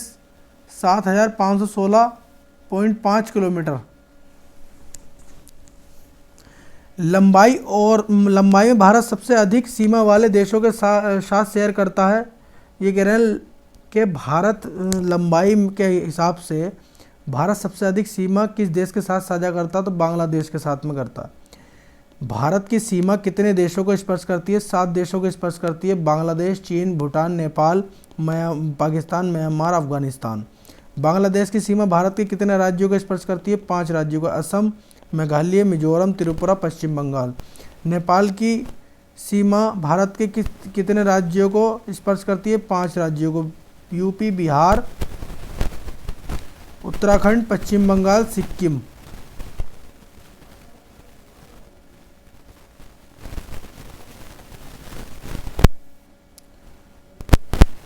A: 7,516.5 किलोमीटर। लंबाई में भारत सबसे अधिक सीमा वाले देशों के साथ शेयर करता है। ये कह रहे हैं कि भारत लंबाई के हिसाब से भारत सबसे अधिक सीमा किस देश के साथ साझा करता है? तो बांग्लादेश के साथ में करता है। भारत की सीमा कितने देशों को स्पर्श करती है? 7 देशों को स्पर्श करती है। बांग्लादेश, चीन, भूटान, नेपाल, पाकिस्तान, म्यांमार, अफगानिस्तान। बांग्लादेश की सीमा भारत के कितने राज्यों को स्पर्श करती है? 5 राज्यों को, असम, मेघालय, मिजोरम, त्रिपुरा, पश्चिम बंगाल। नेपाल की सीमा भारत के कितने राज्यों को स्पर्श करती है? 5 राज्यों को, यूपी, बिहार, उत्तराखंड, पश्चिम बंगाल, सिक्किम।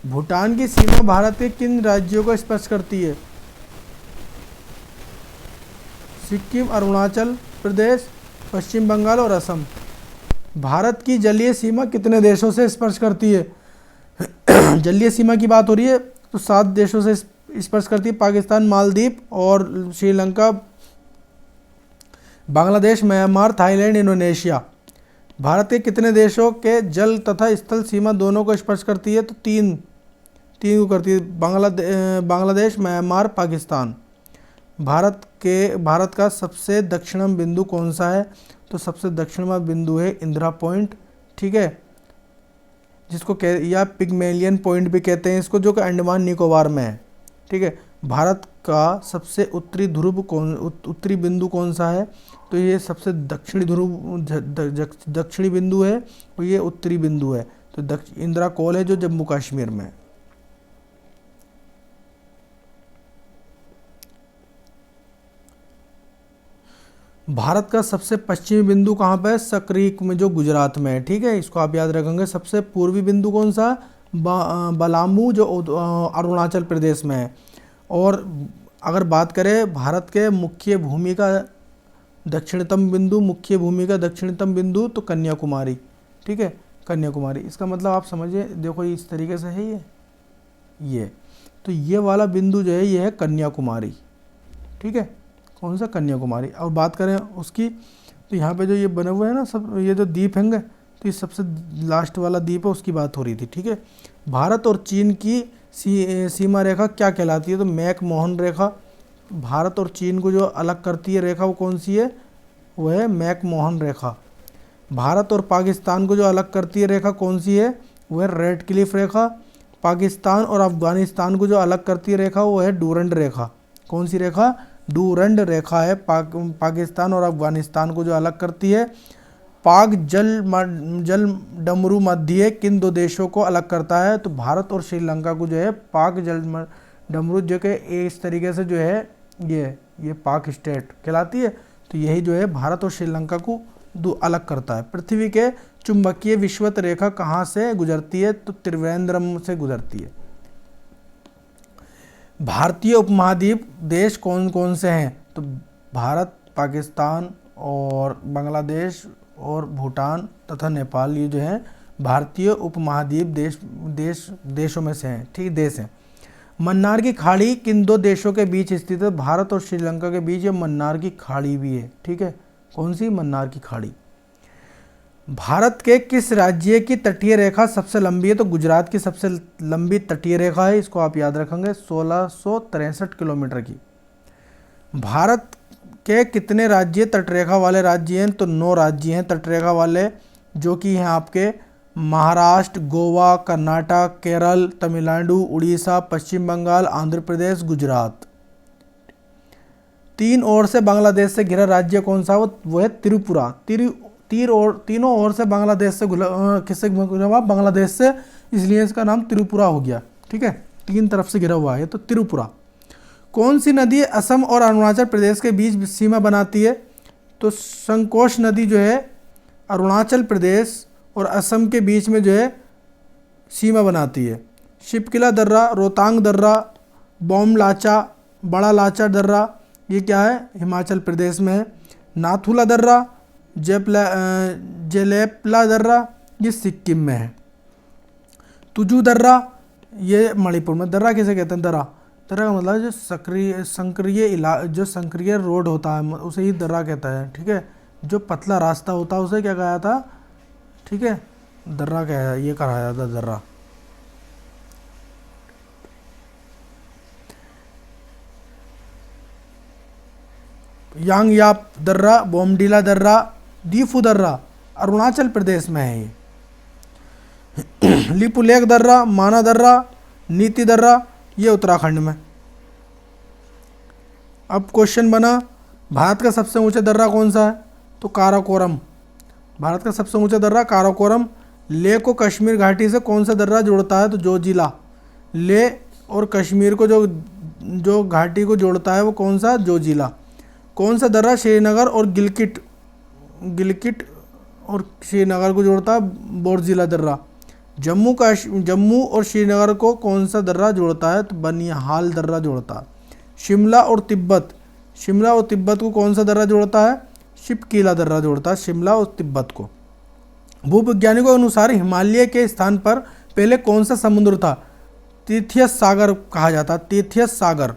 A: भूटान की सीमा भारत के किन राज्यों को स्पर्श करती है? सिक्किम, अरुणाचल प्रदेश, पश्चिम बंगाल और असम। भारत की जलीय सीमा कितने देशों से स्पर्श करती है? जलीय सीमा की बात हो रही है तो 7 देशों से स्पर्श करती है। पाकिस्तान, मालदीव और Sri Lanka, Bangladesh, Myanmar, Thailand, Indonesia. Bharat के कितने देशों के जल तथा स्थल सीमा दोनों को स्पर्श करती है? तो तीन को करती है। बांग्लादेश, म्यांमार, पाकिस्तान। भारत का सबसे दक्षिणम बिंदु कौन सा है? तो सबसे दक्षिणम बिंदु है इंदिरा पॉइंट, ठीक है, जिसको या पिग्मेलियन पॉइंट भी कहते हैं इसको, जो कि अंडमान निकोबार में है, ठीक है। भारत का सबसे उत्तरी बिंदु कौन सा है? तो ये सबसे दक्षिणी बिंदु है और ये उत्तरी बिंदु है। तो इंदिरा कॉल है जो जम्मू कश्मीर में है। भारत का सबसे पश्चिमी बिंदु कहाँ पे है? सकरीक में, जो गुजरात में है, ठीक है, इसको आप याद रखेंगे। सबसे पूर्वी बिंदु कौन सा? बलामू, जो अरुणाचल प्रदेश में है। और अगर बात करें भारत के मुख्य भूमि का दक्षिणतम बिंदु, तो कन्याकुमारी, ठीक है, कन्याकुमारी। इसका मतलब आप समझिए, देखो इस तरीके से है ये तो ये वाला बिंदु जो है ये है कन्याकुमारी, ठीक है, कौन सा? कन्याकुमारी। और बात करें उसकी तो यहाँ पे जो ये बने हुए हैं ना सब, ये जो द्वीप होंगे, तो ये सबसे लास्ट वाला द्वीप है, उसकी बात हो रही थी, ठीक है। भारत और चीन की सीमा रेखा क्या कहलाती है? तो मैक-मोहन रेखा। भारत और चीन को जो अलग करती है रेखा वो कौन सी है? वो है मैक-मोहन रेखा। भारत और पाकिस्तान को जो अलग करती है रेखा कौन सी है? वो है रेड क्लिफ रेखा। पाकिस्तान और अफगानिस्तान को जो अलग करती है रेखा वो है डूरंड रेखा। कौन सी रेखा? डूरंड रेखा है पाकिस्तान और अफगानिस्तान को जो अलग करती है। पाक जल डमरू मध्य किन 2 देशों को अलग करता है? तो भारत और श्रीलंका को जो है पाक जल डमरू, जो कि इस तरीके से जो है ये पाक स्टेट कहलाती है। तो यही जो है भारत और श्रीलंका को अलग करता है। पृथ्वी के चुंबकीय विषुवत रेखा कहाँ से गुजरती है? तो त्रिवेंद्रम से गुजरती है। भारतीय उपमहाद्वीप देश कौन कौन से हैं? तो भारत, पाकिस्तान और बांग्लादेश और भूटान तथा नेपाल, ये जो है भारतीय उपमहाद्वीप देशों में से हैं, ठीक, देश हैं। मन्नार की खाड़ी किन 2 देशों के बीच स्थित है? भारत और श्रीलंका के बीच ये मन्नार की खाड़ी भी है, ठीक है। कौन सी? मन्नार की खाड़ी। भारत के किस राज्य की तटीय रेखा सबसे लंबी है? तो गुजरात की सबसे लंबी तटीय रेखा है, इसको आप याद रखेंगे, 1663 किलोमीटर की। भारत के कितने राज्य तटरेखा वाले राज्य हैं? तो 9 राज्य हैं तटरेखा वाले, जो कि हैं आपके महाराष्ट्र, गोवा, कर्नाटक, केरल, तमिलनाडु, उड़ीसा, पश्चिम बंगाल, आंध्र प्रदेश, गुजरात। 3 ओर से बांग्लादेश से घिरा राज्य कौन सा? वो है त्रिपुरा। तीनों ओर से बांग्लादेश से किससे घिरा हुआ? बांग्लादेश से, इसलिए इसका नाम त्रिपुरा हो गया, ठीक है, 3 तरफ से घिरा हुआ है तो त्रिपुरा। कौन सी नदी असम और अरुणाचल प्रदेश के बीच सीमा बनाती है? तो संकोश नदी जो है अरुणाचल प्रदेश और असम के बीच में जो है सीमा बनाती है। शिपकिला दर्रा, रोहतांग दर्रा, बॉम लाचा, बड़ा लाचा दर्रा, ये क्या है, हिमाचल प्रदेश में है। नाथुला दर्रा, जेलेपला दर्रा, ये सिक्किम में है। तुजू दर्रा, ये मणिपुर में। दर्रा किसे कहते हैं, दर्रा का मतलब जो संक्रिय रोड होता है उसे ही दर्रा कहता है, ठीक है। जो पतला रास्ता होता है उसे क्या कहा जाता, ठीक है, दर्रा कहा, ये कहा जाता दर्रा। यांगयाप दर्रा, बोमडीला दर्रा, दीफू दर्रा अरुणाचल प्रदेश में है ये। लिपुलेख दर्रा, माना दर्रा, नीति दर्रा, ये उत्तराखंड में। अब क्वेश्चन बना, भारत का सबसे ऊंचा दर्रा कौन सा है, तो काराकोरम। भारत का सबसे ऊंचा दर्रा काराकोरम। लेह को कश्मीर घाटी से कौन सा दर्रा जोड़ता है, तो जोजिला। लेह और कश्मीर को जो घाटी को जोड़ता है वो कौन सा, जोजिला। कौन सा दर्रा श्रीनगर और गिलगित और श्रीनगर को जोड़ता है, बोरजिला दर्रा। जम्मू और श्रीनगर को कौन सा दर्रा जोड़ता है, तो बनिहाल दर्रा जोड़ता है। शिमला और तिब्बत को कौन सा दर्रा जोड़ता है, शिपकीला दर्रा जोड़ता है शिमला और तिब्बत को। भूवैज्ञानिकों के अनुसार हिमालय के स्थान पर पहले कौन सा समुद्र था, तीथियस सागर कहा जाता है, तीथियस सागर।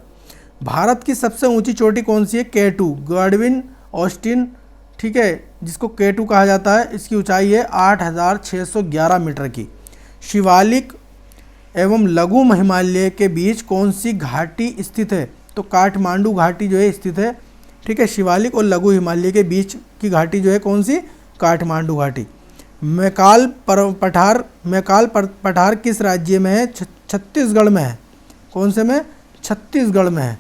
A: भारत की सबसे ऊंची चोटी कौन सी है, K2, गार्डविन ऑस्टिन, ठीक है, जिसको K2 कहा जाता है। इसकी ऊंचाई है 8611 मीटर की। शिवालिक एवं लघु हिमालय के बीच कौन सी घाटी स्थित है, तो काठमांडू घाटी जो है स्थित है, ठीक है। शिवालिक और लघु हिमालय के बीच की घाटी जो है कौन सी, काठमांडू घाटी। मैकाल पठार किस राज्य में है, छत्तीसगढ़ में है। कौन से में, छत्तीसगढ़ में है।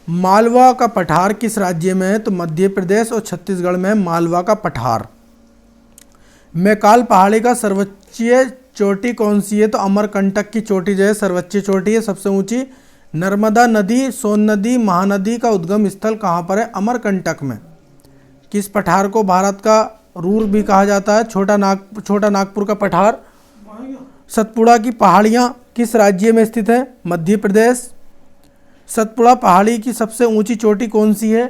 A: मालवा का पठार किस राज्य में है, तो मध्य प्रदेश और छत्तीसगढ़ में मालवा का पठार। मैकाल पहाड़ी का सर्वोच्च चोटी कौन सी है, तो अमरकंटक की चोटी जो है सर्वोच्च चोटी है, सबसे ऊंची। नर्मदा नदी, सोन नदी, महानदी का उद्गम स्थल कहाँ पर है, अमरकंटक में। किस पठार को भारत का रूर भी कहा जाता है, छोटा नागपुर का पठार। सतपुड़ा की पहाड़ियाँ किस राज्य में स्थित है, मध्य प्रदेश। सतपुड़ा पहाड़ी की सबसे ऊंची चोटी कौन सी है,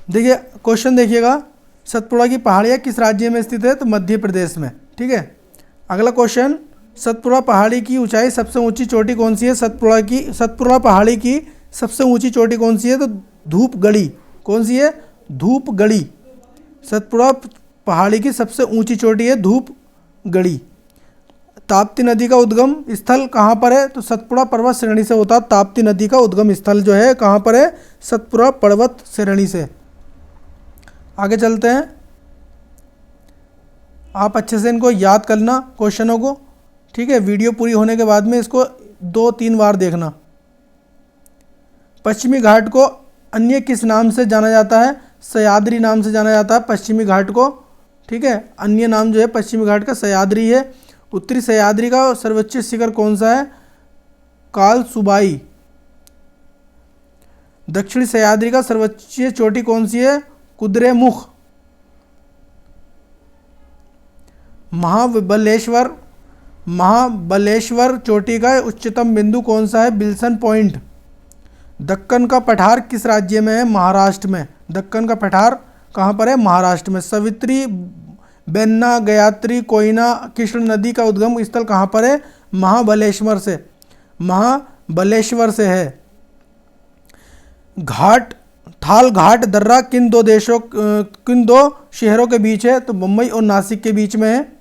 A: देखिए क्वेश्चन देखिएगा, सतपुड़ा की पहाड़ियाँ किस राज्य में स्थित है, तो मध्य प्रदेश में, ठीक है। अगला क्वेश्चन, सतपुड़ा पहाड़ी की ऊंचाई सबसे ऊंची चोटी कौन सी है, सतपुड़ा पहाड़ी की सबसे ऊंची चोटी कौन सी है, तो धूपगढ़ी। कौन सी है, धूपगढ़ी। सतपुड़ा पहाड़ी की सबसे ऊंची चोटी है धूपगढ़ी। ताप्ती नदी का उद्गम स्थल कहाँ पर है, तो सतपुड़ा पर्वत श्रेणी से होता है। ताप्ती नदी का उद्गम स्थल जो है कहाँ पर है, सतपुड़ा पर्वत श्रेणी से। आगे चलते हैं, आप अच्छे से इनको याद करना क्वेश्चनों को, ठीक है। वीडियो पूरी होने के बाद में इसको 2-3 बार देखना। पश्चिमी घाट को अन्य किस नाम से जाना जाता है, सह्याद्री नाम से जाना जाता है पश्चिमी घाट को, ठीक है। अन्य नाम जो है पश्चिमी घाट का सह्याद्री है। उत्तरी सह्याद्री का सर्वोच्च शिखर कौन सा है, कालसुबाई। दक्षिणी सह्याद्री का सर्वोच्च चोटी कौन सी है, कुद्रेमुख। महाबलेश्वर चोटी का उच्चतम बिंदु कौन सा है, बिल्सन पॉइंट। दक्कन का पठार किस राज्य में है, महाराष्ट्र में। दक्कन का पठार कहाँ पर है, महाराष्ट्र में। सवित्री, बेन्ना, गयात्री, कोयना, कृष्ण नदी का उद्गम स्थल कहाँ पर है, महाबलेश्वर से है। घाट थाल घाट दर्रा किन दो शहरों के बीच है? तो मुंबई और नासिक के बीच में है।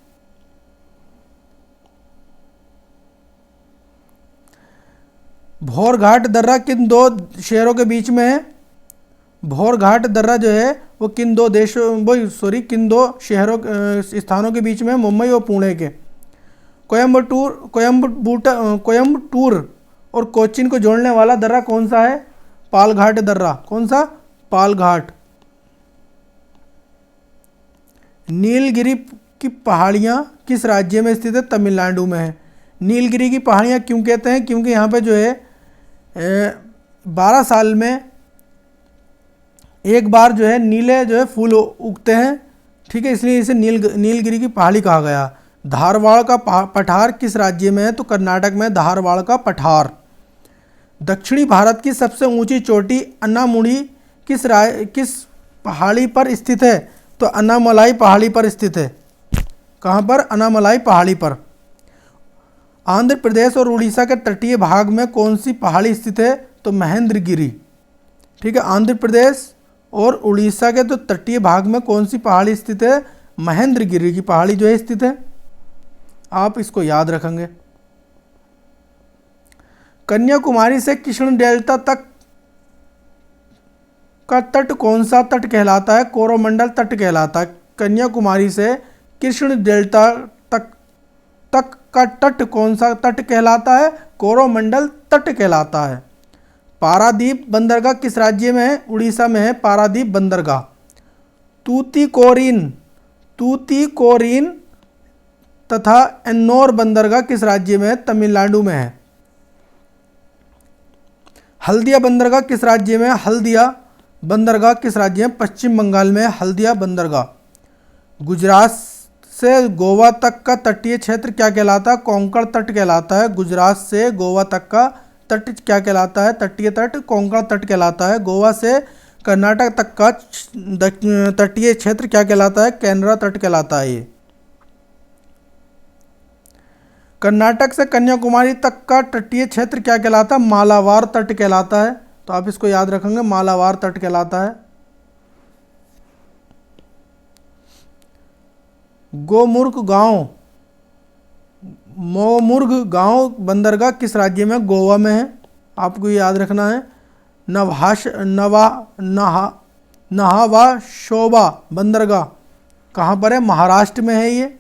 A: भौर घाट दर्रा किन दो शहरों के बीच में है? भौर घाट दर्रा जो है वो किन दो किन दो शहरों स्थानों के बीच में है? मुंबई और पुणे के। कोयम्बटूर और कोचीन को जोड़ने वाला दर्रा कौन सा है? पालघाट दर्रा। कौन सा? पालघाट। नीलगिरी की पहाड़ियाँ किस राज्य में स्थित है? तमिलनाडु में है। नीलगिरी की पहाड़ियाँ क्यों कहते हैं? क्योंकि यहाँ पे जो है 12 साल में एक बार जो है नीले जो है फूल उगते हैं, ठीक है, इसलिए इसे नीलगिरी की पहाड़ी कहा गया। धारवाड़ का पठार किस राज्य में है? तो कर्नाटक में धारवाड़ का पठार। दक्षिणी भारत की सबसे ऊंची चोटी अन्नामुडी किस पहाड़ी पर स्थित है? तो अन्नामलाई पहाड़ी पर स्थित है। कहाँ पर? अन्नामलाई पहाड़ी पर। आंध्र प्रदेश और उड़ीसा के तटीय भाग में कौन सी पहाड़ी स्थित है? तो महेंद्रगिरी। ठीक है, आंध्र प्रदेश और उड़ीसा के तो तटीय भाग में कौन सी पहाड़ी स्थित है? महेंद्रगिरी की पहाड़ी जो है स्थित है। आप इसको याद रखेंगे। कन्याकुमारी से कृष्ण डेल्टा तक का तट कौन सा तट कहलाता है? कोरोमंडल तट कहलाता है। कन्याकुमारी से कृष्ण डेल्टा तक का तट कौन सा तट कहलाता है? कोरोमंडल तट कहलाता है। पारादीप बंदरगाह किस राज्य में है? उड़ीसा में है पारादीप बंदरगाह। तूतीकोरिन तथा एन्नोर बंदरगाह किस राज्य में है? तमिलनाडु में है। हल्दिया बंदरगाह किस राज्य में है? हल्दिया बंदरगाह किस राज्य में? पश्चिम बंगाल में है हल्दिया बंदरगाह। गुजरात से गोवा तक का तटीय क्षेत्र क्या कहलाता है? कोंकण तट कहलाता है। गुजरात से गोवा तक का तट क्या कहलाता है? तटीय तट कोंकण तट कहलाता है। गोवा से कर्नाटक तक का तटीय क्षेत्र क्या कहलाता है? केनरा तट कहलाता है। ये कर्नाटक से कन्याकुमारी तक का तटीय क्षेत्र क्या कहलाता है? मालाबार तट कहलाता है। तो आप इसको याद रखेंगे, मालाबार तट कहलाता है। मोमुर्ग गांव बंदरगाह किस राज्य में? गोवा में है। आपको ये याद रखना है। नहावाशोबा बंदरगाह कहाँ पर है? महाराष्ट्र में है ये।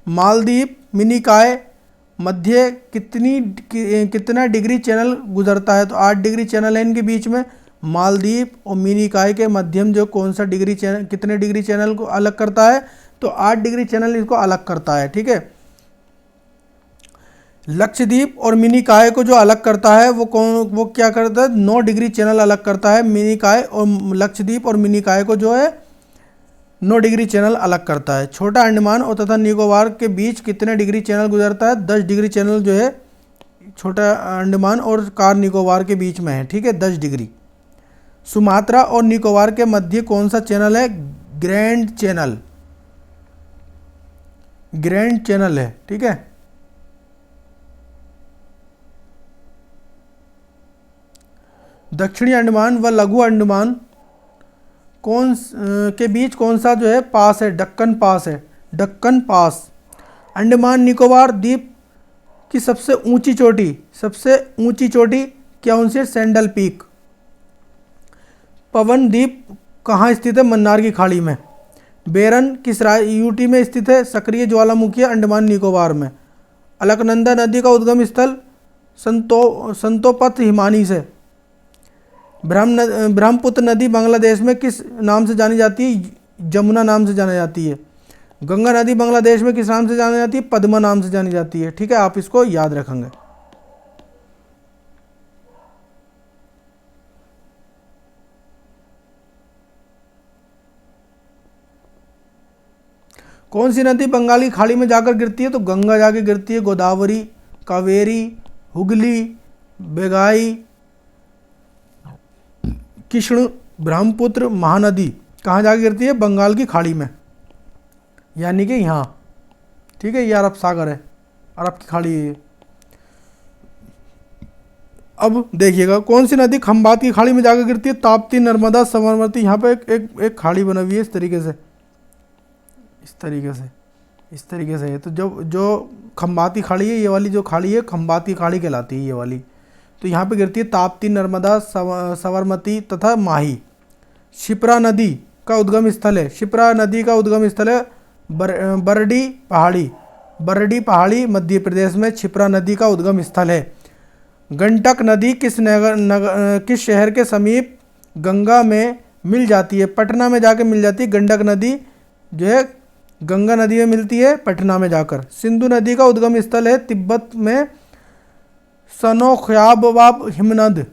A: मालदीव मिनिकॉय मध्य कितना डिग्री चैनल गुजरता है? तो 8 डिग्री चैनल है इनके बीच में। मालदीव और मिनिकॉय के मध्यम जो कौन सा डिग्री चैनल कितने डिग्री चैनल को अलग करता है? तो 8 डिग्री चैनल इसको अलग करता है। ठीक है, लक्षद्वीप और मिनिकॉय को जो अलग करता है वो क्या करता है? 9 डिग्री चैनल अलग करता है। मिनिकॉय और लक्षद्वीप और मिनिकॉय को जो है 9 डिग्री चैनल अलग करता है। छोटा अंडमान और तथा निकोबार के बीच कितने डिग्री चैनल गुजरता है? 10 डिग्री चैनल जो है छोटा अंडमान और कार निकोबार के बीच में है। ठीक है, 10 डिग्री। सुमात्रा और निकोबार के मध्य कौन सा चैनल है? ग्रैंड चैनल है। ठीक है, दक्षिणी अंडमान व लघु अंडमान के बीच कौन सा जो है पास है? डक्कन पास है। डक्कन पास। अंडमान निकोबार द्वीप की सबसे ऊंची चोटी कौन सी है? Sandal peak. पवन द्वीप कहाँ स्थित है? मन्नार की खाड़ी में। बेरन किस यूटी में स्थित है? सक्रिय ज्वालामुखी अंडमान निकोबार में। अलकनंदा नदी का उद्गम स्थल संतोपथ हिमानी से। ब्रह्मपुत्र नदी बांग्लादेश में किस नाम से जानी जाती है? जमुना नाम से जानी जाती है। गंगा नदी बांग्लादेश में किस नाम से जानी जाती है? पद्मा नाम से जानी जाती है। ठीक है, आप इसको याद रखेंगे। कौन सी नदी बंगाल की खाड़ी में जाकर गिरती है? तो गंगा जाके गिरती है। गोदावरी, कावेरी, हुगली, बेगाई, कृष्ण, ब्रह्मपुत्र, महानदी कहाँ जाके गिरती है? बंगाल की खाड़ी में, यानी कि यहाँ। ठीक है, ये अरब सागर है, अरब की खाड़ी है। अब देखिएगा कौन सी नदी खंबात की खाड़ी में जाकर गिरती है, ताप्ती, नर्मदा, साबरमती। यहाँ पे एक खाड़ी बना हुई है इस तरीके से, इस तरीके से है। तो जो खंबात की खाड़ी है, ये वाली जो खाड़ी है खंबात की खाड़ी कहलाती है ये वाली। तो यहाँ पे गिरती है ताप्ती, नर्मदा, साबरमती तथा माही। शिप्रा नदी का उद्गम स्थल है, शिप्रा नदी का उद्गम स्थल है बरडी पहाड़ी मध्य प्रदेश में शिप्रा नदी का उद्गम स्थल है। गंडक नदी किस शहर के समीप गंगा में मिल जाती है? पटना में जाके मिल जाती है। गंडक नदी जो है गंगा नदी में मिलती है पटना में जाकर। सिंधु नदी का उद्गम स्थल है तिब्बत में सनोख्याबवाब हिमनद।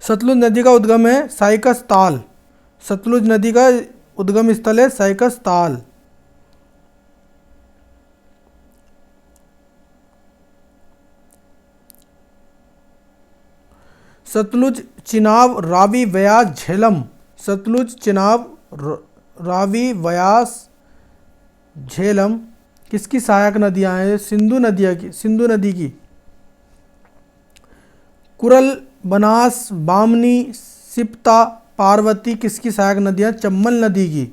A: सतलुज नदी का उद्गम है साइकस ताल। सतलुज नदी का उद्गम स्थल है साइकस ताल। सतलुज, चिनाब, रावी, व्यास, झेलम। सतलुज, चिनाब, रावी, व्यास, झेलम किसकी सहायक नदियां हैं? सिंधु नदी की। कुरल, बनास, बामनी, सिप्ता, पार्वती किसकी सहायक नदियां? चम्बल नदी की।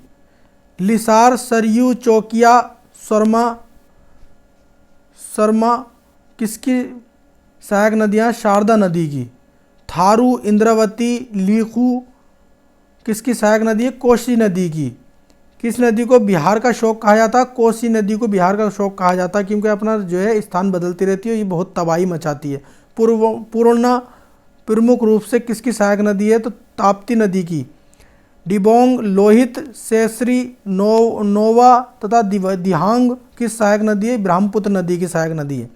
A: लिसार, सरयू, चौकिया, शर्मा किसकी सहायक नदियां? शारदा नदी की। थारू, इंद्रावती, लीखू किसकी सहायक नदी है? कोसी नदी की। किस नदी को बिहार का शोक कहा जाता? कोसी नदी को बिहार का शोक कहा जाता है, क्योंकि अपना जो है स्थान बदलती रहती है, ये बहुत तबाही मचाती है। पूर्णा प्रमुख रूप से किसकी सहायक नदी है? तो ताप्ती नदी की। डिबोंग, लोहित, सेसरी, नोवा तथा दिहांग किस सहायक नदी है? ब्रह्मपुत्र नदी की सहायक नदी है।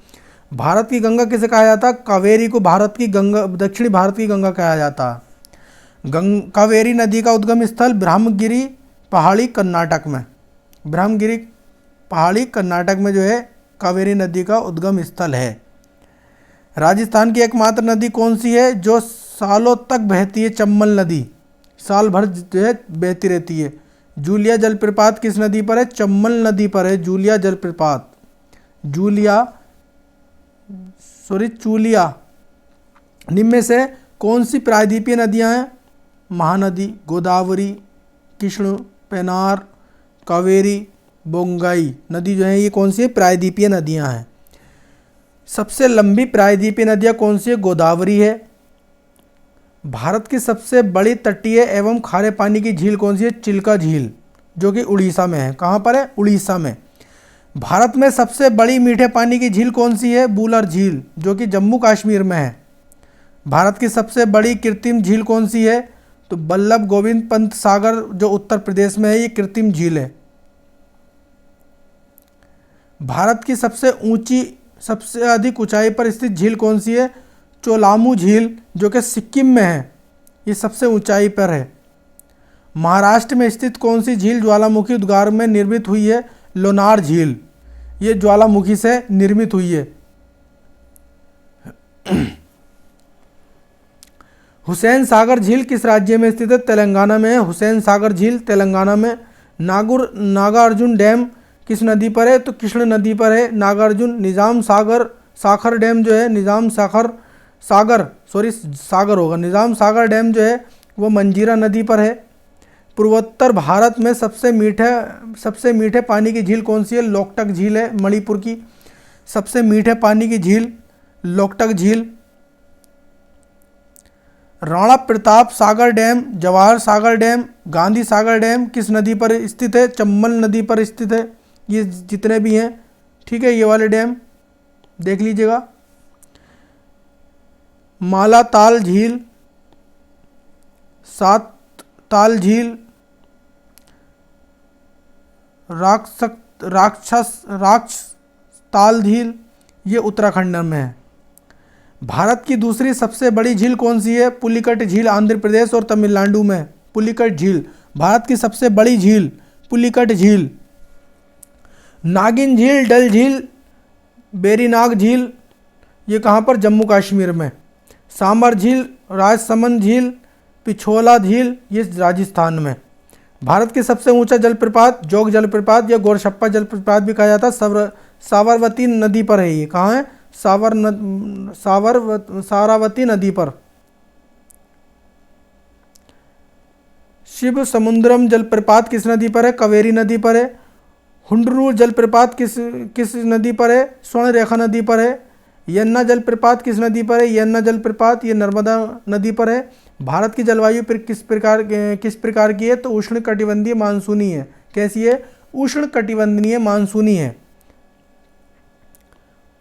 A: भारत की गंगा किसे कहा जाता है? कावेरी को भारत की गंगा, दक्षिणी भारत की गंगा कहा जाता है। कावेरी नदी का उद्गम स्थल ब्रह्मगिरी पहाड़ी कर्नाटक में। ब्रह्मगिरी पहाड़ी कर्नाटक में जो है कावेरी नदी का उद्गम स्थल है। राजस्थान की एकमात्र नदी कौन सी है जो सालों तक बहती है? चंबल नदी साल भर जो है बहती रहती है। जूलिया जलप्रपात किस नदी पर है? चंबल नदी पर है जूलिया जलप्रपात। चूलिया। निम्न में से कौन सी प्रायद्वीपीय नदियां हैं? महानदी, गोदावरी, कृष्ण, पेनार, कावेरी, बोंगाई नदी जो है ये कौन सी है? प्रायद्वीपीय नदियां हैं। सबसे लंबी प्रायद्वीपीय नदियां कौन सी है? गोदावरी है। भारत की सबसे बड़ी तटीय एवं खारे पानी की झील कौन सी है? चिल्का झील, जो कि उड़ीसा में है। कहाँ पर है? उड़ीसा में। भारत में सबसे बड़ी मीठे पानी की झील कौन सी है? बूलर झील, जो कि जम्मू कश्मीर में है। भारत की सबसे बड़ी कृत्रिम झील कौन सी है? तो बल्लभ गोविंद पंत सागर, जो उत्तर प्रदेश में है, ये कृत्रिम झील है। भारत की सबसे अधिक ऊंचाई पर स्थित झील कौन सी है? चोलामू झील, जो कि सिक्किम में है, ये सबसे ऊंचाई पर है। महाराष्ट्र में स्थित कौन सी झील ज्वालामुखी उद्गार में निर्मित हुई है? लोनार झील, ये ज्वालामुखी से निर्मित हुई है। हुसैन सागर झील किस राज्य में स्थित है? तेलंगाना में है हुसैन सागर झील, तेलंगाना में। नागार्जुन डैम किस नदी पर है? तो कृष्ण नदी पर है नागार्जुन। निजाम सागर डैम जो है निजाम सागर डैम जो है वो मंजीरा नदी पर है। पूर्वोत्तर भारत में सबसे मीठे पानी की झील कौन सी है? लोकटक झील है मणिपुर की। सबसे मीठे पानी की झील लोकटक झील। Rana Pratap Sagar dam, Jawahar Sagar dam, Gandhi Sagar dam किस नदी पर स्थित है? चंबल नदी पर स्थित है। ये जितने भी हैं, ठीक है, ये वाले डैम देख लीजिएगा। मालाताल झील, सात ताल झील, राक्षसताल झील, ये उत्तराखंड में है। भारत की दूसरी सबसे बड़ी झील कौन सी है? पुलिकट झील, आंध्र प्रदेश और तमिलनाडु में। पुलिकट झील भारत की सबसे बड़ी झील, पुलिकट झील। नागिन झील, डल झील, बेरीनाग झील, ये कहाँ पर? जम्मू कश्मीर में। सांबर झील, राजसमंद झील, पिछोला झील, ये राजस्थान में। भारत की सबसे ऊंचा जलप्रपात जोग जलप्रपात या गोरशप्पा जलप्रपात भी कहा जाता है, साबरमती नदी पर है। ये कहाँ है? सारावती नदी पर। शिव समुद्रम जलप्रपात किस नदी पर है? कावेरी नदी पर है। हुंडरू जलप्रपात किस नदी पर है? स्वर्ण रेखा नदी पर है। यन्ना जलप्रपात किस नदी पर है? यन्ना जलप्रपात ये नर्मदा नदी पर है। भारत की जलवायु किस प्रकार की है? तो उष्णकटिबंधीय मानसूनी है। कैसी है? उष्णकटिबंधीय मानसूनी है।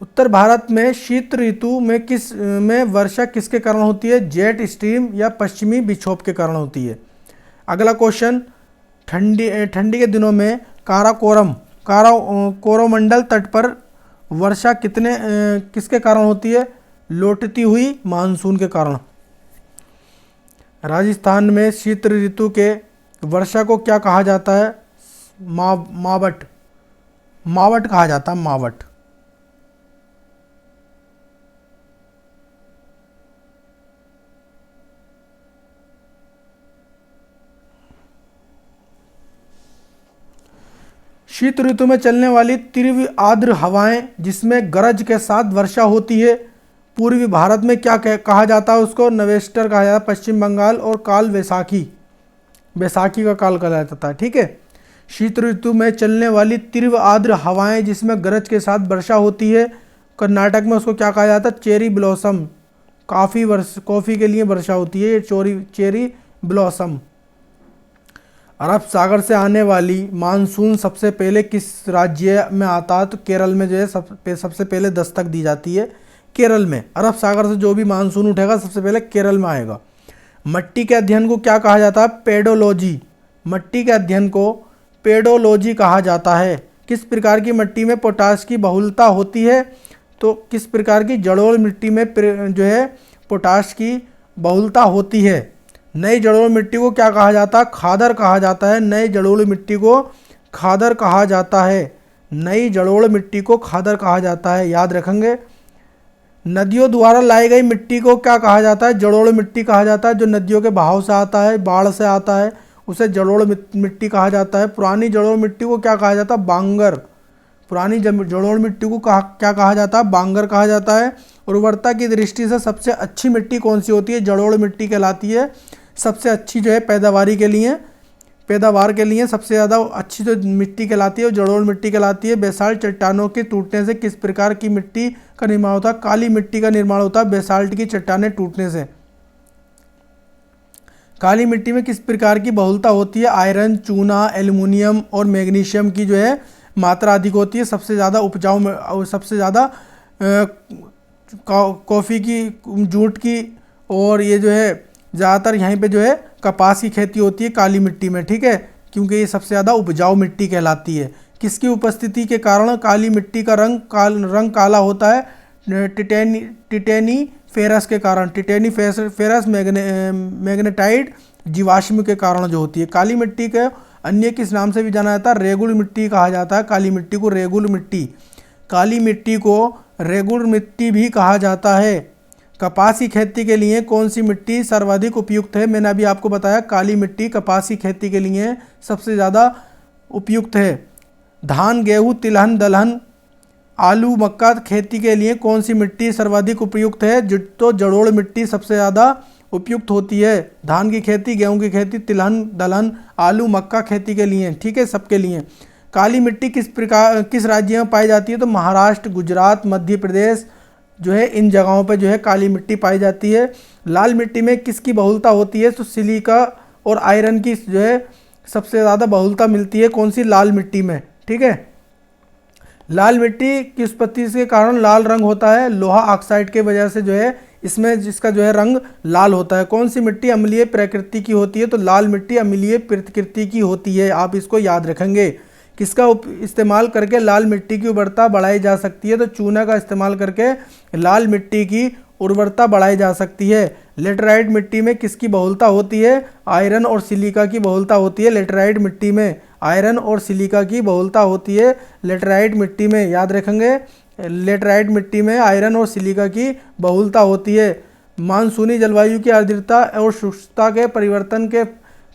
A: उत्तर भारत में शीत ऋतु में वर्षा किसके कारण होती है? जेट स्ट्रीम या पश्चिमी विक्षोभ के कारण होती है। अगला क्वेश्चन, ठंडी के दिनों में कोरोमंडल तट पर वर्षा किसके कारण होती है? लौटती हुई मानसून के कारण। राजस्थान में शीत ऋतु के वर्षा को क्या कहा जाता है? मावट कहा जाता है, मावट। शीत ऋतु में चलने वाली तीव्र आर्द्र हवाएं जिसमें गरज के साथ वर्षा होती है, पूर्वी भारत में क्या कहा जाता है? उसको नवेस्टर कहा जाता है, पश्चिम बंगाल, और काल बैसाखी का काल कहा जाता है। ठीक है। शीत ऋतु में चलने वाली तीव्र आर्द्र हवाएं जिसमें गरज के साथ वर्षा होती है, कर्नाटक में उसको क्या कहा जाता है? Cherry blossom. कॉफ़ी के लिए वर्षा होती है, ये चेरी ब्लॉसम। अरब सागर से आने वाली मानसून सबसे पहले किस राज्य में आता है? तो केरल में जो है सबसे पहले दस्तक दी जाती है, केरल में। अरब सागर से जो भी मानसून उठेगा सबसे पहले केरल में आएगा। मिट्टी के अध्ययन को क्या कहा जाता है? पेडोलॉजी। मिट्टी के अध्ययन को पेडोलॉजी कहा जाता है। किस प्रकार की मिट्टी में पोटाश की बहुलता होती है? तो किस प्रकार की? जलोढ़ मिट्टी में जो है पोटाश की बहुलता होती है। नई जलोढ़ मिट्टी को क्या कहा जाता है? खादर कहा जाता है। नई जलोढ़ मिट्टी को खादर कहा जाता है। नई जलोढ़ मिट्टी को खादर कहा जाता है, याद रखेंगे। नदियों द्वारा लाई गई मिट्टी को क्या कहा जाता है? जलोढ़ मिट्टी कहा जाता है। जो नदियों के बहाव से आता है, बाढ़ से आता है, उसे जलोढ़ मिट्टी कहा जाता है। पुरानी जलोढ़ मिट्टी को क्या कहा जाता है? बांगर। पुरानी जलोढ़ मिट्टी को क्या कहा जाता है? बांगर कहा जाता है। उर्वरता की दृष्टि से सबसे अच्छी मिट्टी कौन सी होती है? जलोढ़ मिट्टी कहलाती है। सबसे अच्छी जो है पैदावार के लिए सबसे ज़्यादा अच्छी जो मिट्टी कहलाती है वो जलोढ़ मिट्टी कहलाती है। बेसाल्ट चट्टानों के टूटने से किस प्रकार की मिट्टी का निर्माण होता है? काली मिट्टी का निर्माण होता है बेसाल्ट की चट्टानें टूटने से। काली मिट्टी में किस प्रकार की बहुलता होती है? आयरन, चूना, एल्युमिनियम और मैग्नीशियम की जो है मात्रा अधिक होती है। सबसे ज़्यादा उपजाऊ और सबसे ज़्यादा कॉफ़ी की, जूट की, और ये जो है ज़्यादातर यहीं पे जो है कपास की खेती होती है काली मिट्टी में। ठीक है, क्योंकि ये सबसे ज़्यादा उपजाऊ मिट्टी कहलाती है। किसकी उपस्थिति के कारण काली मिट्टी का रंग काला होता है? टिटेनी फेरस के कारण। टिटेनी फेरस मैग्नेटाइट जीवाश्म के कारण जो होती है। काली मिट्टी के अन्य किस नाम से भी जाना जाता है? रेगुल मिट्टी कहा जाता है। काली मिट्टी को रेगुल मिट्टी, काली मिट्टी को रेगुल मिट्टी भी कहा जाता है। कपास की खेती के लिए कौन सी मिट्टी सर्वाधिक उपयुक्त है? मैंने अभी आपको बताया काली मिट्टी कपास की खेती के लिए सबसे ज़्यादा उपयुक्त है। धान, गेहूँ, तिलहन, दलहन, आलू, मक्का खेती के लिए कौन सी मिट्टी सर्वाधिक उपयुक्त है? तो जलोढ़ मिट्टी सबसे ज़्यादा उपयुक्त होती है। धान की खेती, गेहूँ की खेती, तिलहन, दलहन, आलू, मक्का खेती के लिए। ठीक है, सबके लिए। काली मिट्टी किस राज्य में पाई जाती है? तो महाराष्ट्र, गुजरात, मध्य प्रदेश जो है इन जगहों पे जो है काली मिट्टी पाई जाती है। लाल मिट्टी में किसकी बहुलता होती है? तो सिलिका और आयरन की जो है सबसे ज़्यादा बहुलता मिलती है। कौन सी? लाल मिट्टी में। ठीक है, लाल मिट्टी की उत्पत्ति के कारण लाल रंग होता है। लोहा ऑक्साइड के वजह से जो है इसमें जिसका जो है रंग लाल होता है। कौन सी मिट्टी अम्लीय प्रकृति की होती है? तो लाल मिट्टी अम्लीय प्रकृति की होती है। आप इसको याद रखेंगे। किसका इस्तेमाल करके लाल मिट्टी की उर्वरता बढ़ाई जा सकती है? तो चूना का इस्तेमाल करके लाल मिट्टी की उर्वरता बढ़ाई जा सकती है। लेटराइट मिट्टी में किसकी बहुलता होती है? आयरन और सिलिका की बहुलता होती है लेटराइट मिट्टी में। आयरन और सिलिका की बहुलता होती है लेटराइट मिट्टी में, याद रखेंगे। लेटराइट मिट्टी में आयरन और सिलिका की बहुलता होती है। मानसूनी जलवायु की आर्द्रता और शुष्कता के परिवर्तन के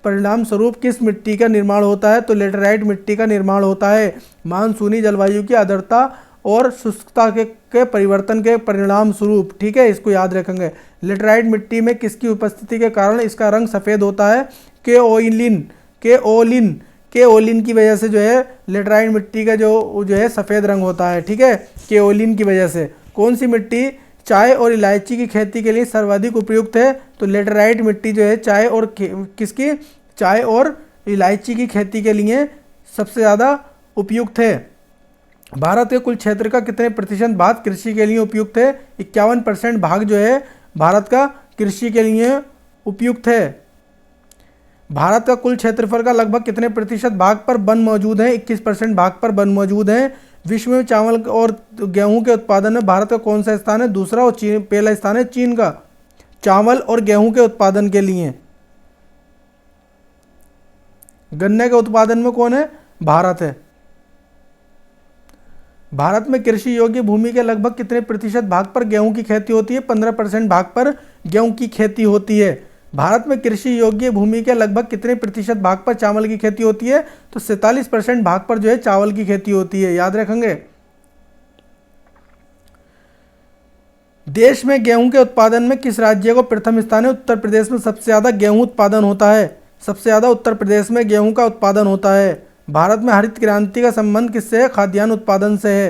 A: परिणाम स्वरूप किस मिट्टी का निर्माण होता है? तो लेटराइट मिट्टी का निर्माण होता है। मानसूनी जलवायु की आर्द्रता और शुष्कता के परिवर्तन के परिणाम स्वरूप, ठीक है, इसको याद रखेंगे। लेटराइट मिट्टी में किसकी उपस्थिति के कारण इसका रंग सफ़ेद होता है? केओलिन की वजह से जो है लेटराइट मिट्टी का जो है सफ़ेद रंग होता है, ठीक है, केओलिन की वजह से। कौन सी मिट्टी चाय और इलायची की खेती के लिए सर्वाधिक उपयुक्त है? तो लेटराइट मिट्टी जो है चाय और इलायची की खेती के लिए सबसे ज़्यादा उपयुक्त है। भारत के कुल क्षेत्र का कितने प्रतिशत भाग कृषि के लिए उपयुक्त है? 51% भाग जो है भारत का कृषि के लिए उपयुक्त है। भारत का कुल क्षेत्रफल का लगभग कितने प्रतिशत भाग पर वन मौजूद है? 21% भाग पर वन मौजूद है। विश्व में चावल और गेहूं के उत्पादन में भारत का कौन सा स्थान है? दूसरा, और पहला स्थान है चीन का चावल और गेहूं के उत्पादन के लिए। गन्ने के उत्पादन में कौन है? भारत है। भारत में कृषि योग्य भूमि के लगभग कितने प्रतिशत भाग पर गेहूं की खेती होती है? 15% भाग पर गेहूं की खेती होती है। भारत में कृषि योग्य भूमि के लगभग कितने प्रतिशत भाग पर चावल की खेती होती है? तो 47% भाग पर जो है चावल की खेती होती है, याद रखेंगे। देश में गेहूं के उत्पादन में किस राज्य को प्रथम स्थान है? उत्तर प्रदेश में सबसे ज़्यादा गेहूं उत्पादन होता है। सबसे ज़्यादा उत्तर प्रदेश में गेहूं का उत्पादन होता है। भारत में हरित क्रांति का संबंध किससे है? खाद्यान्न उत्पादन से है।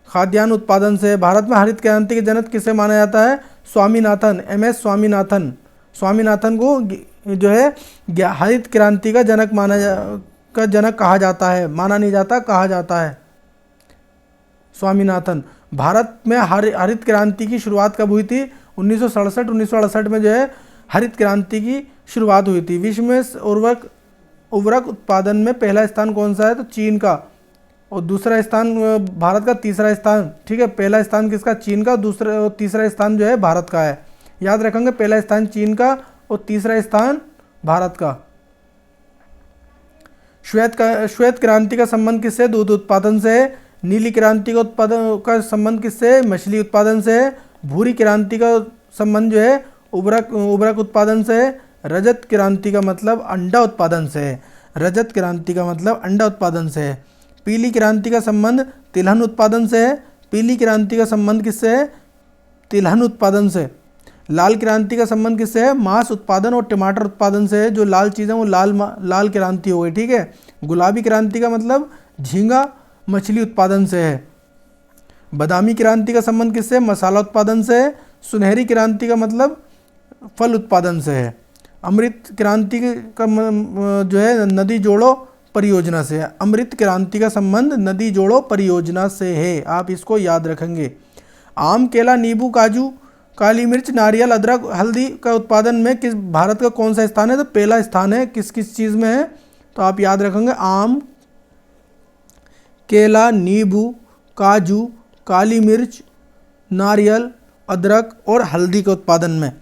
A: खाद्यान्न उत्पादन से है। भारत में हरित क्रांति के जनक किसे माना जाता है? स्वामीनाथन, MS स्वामीनाथन। स्वामीनाथन को जो है हरित क्रांति का जनक कहा जाता है, माना नहीं जाता, कहा जाता है स्वामीनाथन। भारत में हरित क्रांति की शुरुआत कब हुई थी? 1967 में जो है हरित क्रांति की शुरुआत हुई थी। विश्व में उर्वरक उत्पादन में पहला स्थान कौन सा है? तो चीन का, और दूसरा स्थान भारत का, तीसरा स्थान, ठीक है, पहला स्थान किसका? चीन का, दूसरा और तीसरा स्थान जो है भारत का है, याद रखेंगे। पहला स्थान चीन का और तीसरा स्थान भारत का। श्वेत क्रांति का संबंध किससे? दूध उत्पादन से है। नीली क्रांति का का संबंध किससे? मछली उत्पादन से है। भूरी क्रांति का संबंध जो है उर्वरक उत्पादन से है। रजत क्रांति का मतलब अंडा उत्पादन से है। रजत क्रांति का मतलब अंडा उत्पादन से है। पीली क्रांति का संबंध तिलहन उत्पादन से है। पीली क्रांति का संबंध किससे है? तिलहन उत्पादन से। लाल क्रांति का संबंध किससे है? मांस उत्पादन और टमाटर उत्पादन से है। जो लाल चीज़ें वो लाल क्रांति हो गई, ठीक है। गुलाबी क्रांति का मतलब झींगा मछली उत्पादन से है। बादामी क्रांति का संबंध किससे है? मसाला उत्पादन से है। सुनहरी क्रांति का मतलब फल उत्पादन से है। अमृत क्रांति का जो है नदी जोड़ो परियोजना से है। अमृत क्रांति का संबंध नदी जोड़ो परियोजना से है, आप इसको याद रखेंगे। आम, केला, नींबू, काजू, काली मिर्च, नारियल, अदरक, हल्दी का उत्पादन में किस भारत का कौन सा स्थान है? तो पहला स्थान है। किस किस चीज़ में है? तो आप याद रखेंगे आम, केला, नींबू, काजू, काली मिर्च, नारियल, अदरक और हल्दी के उत्पादन में।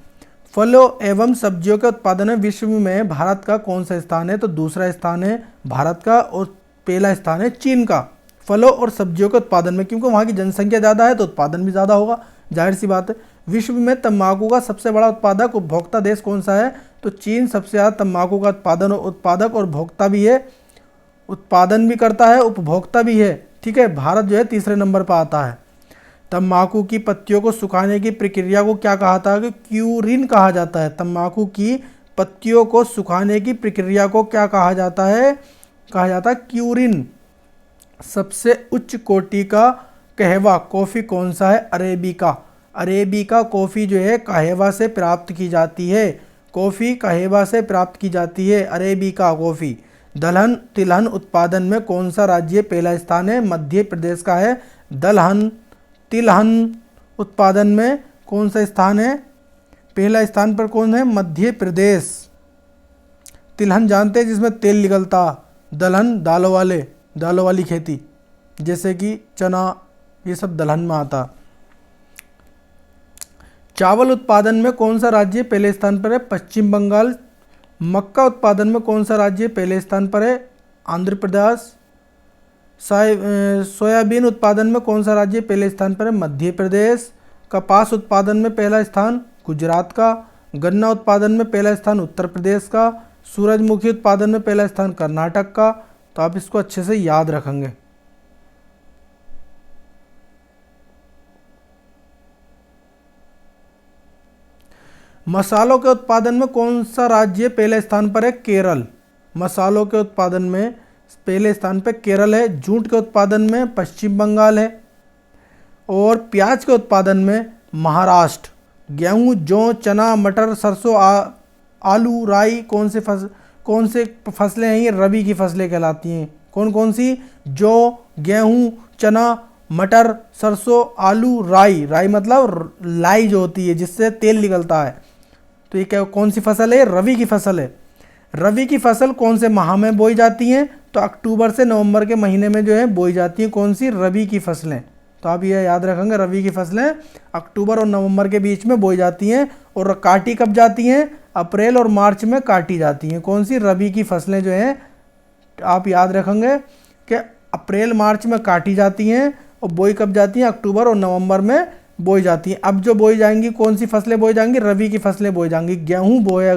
A: फलों एवं सब्जियों के उत्पादन में विश्व में भारत का कौन सा स्थान है? तो दूसरा स्थान है भारत का, और पहला स्थान है चीन का फलों और सब्जियों के उत्पादन में, क्योंकि वहाँ की जनसंख्या ज़्यादा है तो उत्पादन भी ज़्यादा होगा, जाहिर सी बात है। विश्व में तंबाकू का सबसे बड़ा उत्पादक उपभोक्ता देश कौन सा है? तो चीन सबसे ज़्यादा तंबाकू का उत्पादक और भोक्ता भी है, उत्पादन भी करता है, उपभोक्ता भी है, ठीक है। भारत जो है तीसरे नंबर पर आता है। तंबाकू की पत्तियों को सुखाने की प्रक्रिया को क्या कहा था? कि क्यूरिन कहा जाता है। तंबाकू की पत्तियों को सुखाने की प्रक्रिया को क्या कहा जाता है? कहा जाता है क्यूरिन। सबसे उच्च कोटि का कहवा कॉफ़ी कौन सा है? अरेबिका। अरेबिका कॉफ़ी जो है कहवा से प्राप्त की जाती है। कॉफ़ी कहवा से प्राप्त की जाती है, अरेबिका कॉफ़ी। तिलहन उत्पादन में कौन सा राज्य पहला स्थान है? मध्य प्रदेश का है। तिलहन उत्पादन में कौन सा स्थान है? पहला स्थान पर कौन है? मध्य प्रदेश। तिलहन जानते हैं जिसमें तेल निकलता। दलहन दालों वाली खेती, जैसे कि चना, ये सब दलहन में आता। चावल उत्पादन में कौन सा राज्य पहले स्थान पर है? पश्चिम बंगाल। मक्का उत्पादन में कौन सा राज्य पहले स्थान पर है? आंध्र प्रदेश। सोयाबीन उत्पादन में कौन सा राज्य पहले स्थान पर है? मध्य प्रदेश। कपास उत्पादन में पहला स्थान गुजरात का। गन्ना उत्पादन में पहला स्थान उत्तर प्रदेश का। सूरजमुखी उत्पादन में पहला स्थान कर्नाटक का। तो आप इसको अच्छे से याद रखेंगे। मसालों के उत्पादन में कौन सा राज्य पहले स्थान पर है? केरल। मसालों के उत्पादन में पहले स्थान पर केरल है। जूट के उत्पादन में पश्चिम बंगाल है। और प्याज के उत्पादन में महाराष्ट्र। गेहूं, जौ, चना, मटर, सरसों, आलू, राई कौन से फसलें हैं? ये रबी की फसलें कहलाती हैं। कौन कौन सी? जौ, गेहूं, चना, मटर, सरसों, आलू, राई। राई मतलब लाई जो होती है जिससे तेल निकलता है। तो ये क्या कौन सी फसल है? रबी की फसल है। रबी की फसल कौन से माह में बोई जाती हैं? तो अक्टूबर से नवंबर के महीने में जो है बोई जाती हैं। कौन सी? रबी की फसलें। तो आप ये याद रखेंगे, रबी की फसलें अक्टूबर और नवंबर के बीच में बोई जाती हैं। और काटी कब जाती हैं? अप्रैल और मार्च में काटी जाती हैं। कौन सी? रबी की फसलें जो हैं आप याद रखेंगे कि अप्रैल मार्च में काटी जाती हैं और बोई कब जाती हैं? अक्टूबर और नवंबर में बोई जाती हैं। अब जो बोई जाएंगी, कौन सी फसलें बोई जाएंगी? रबी की फसलें बोई जाएंगी। गेहूँ बोया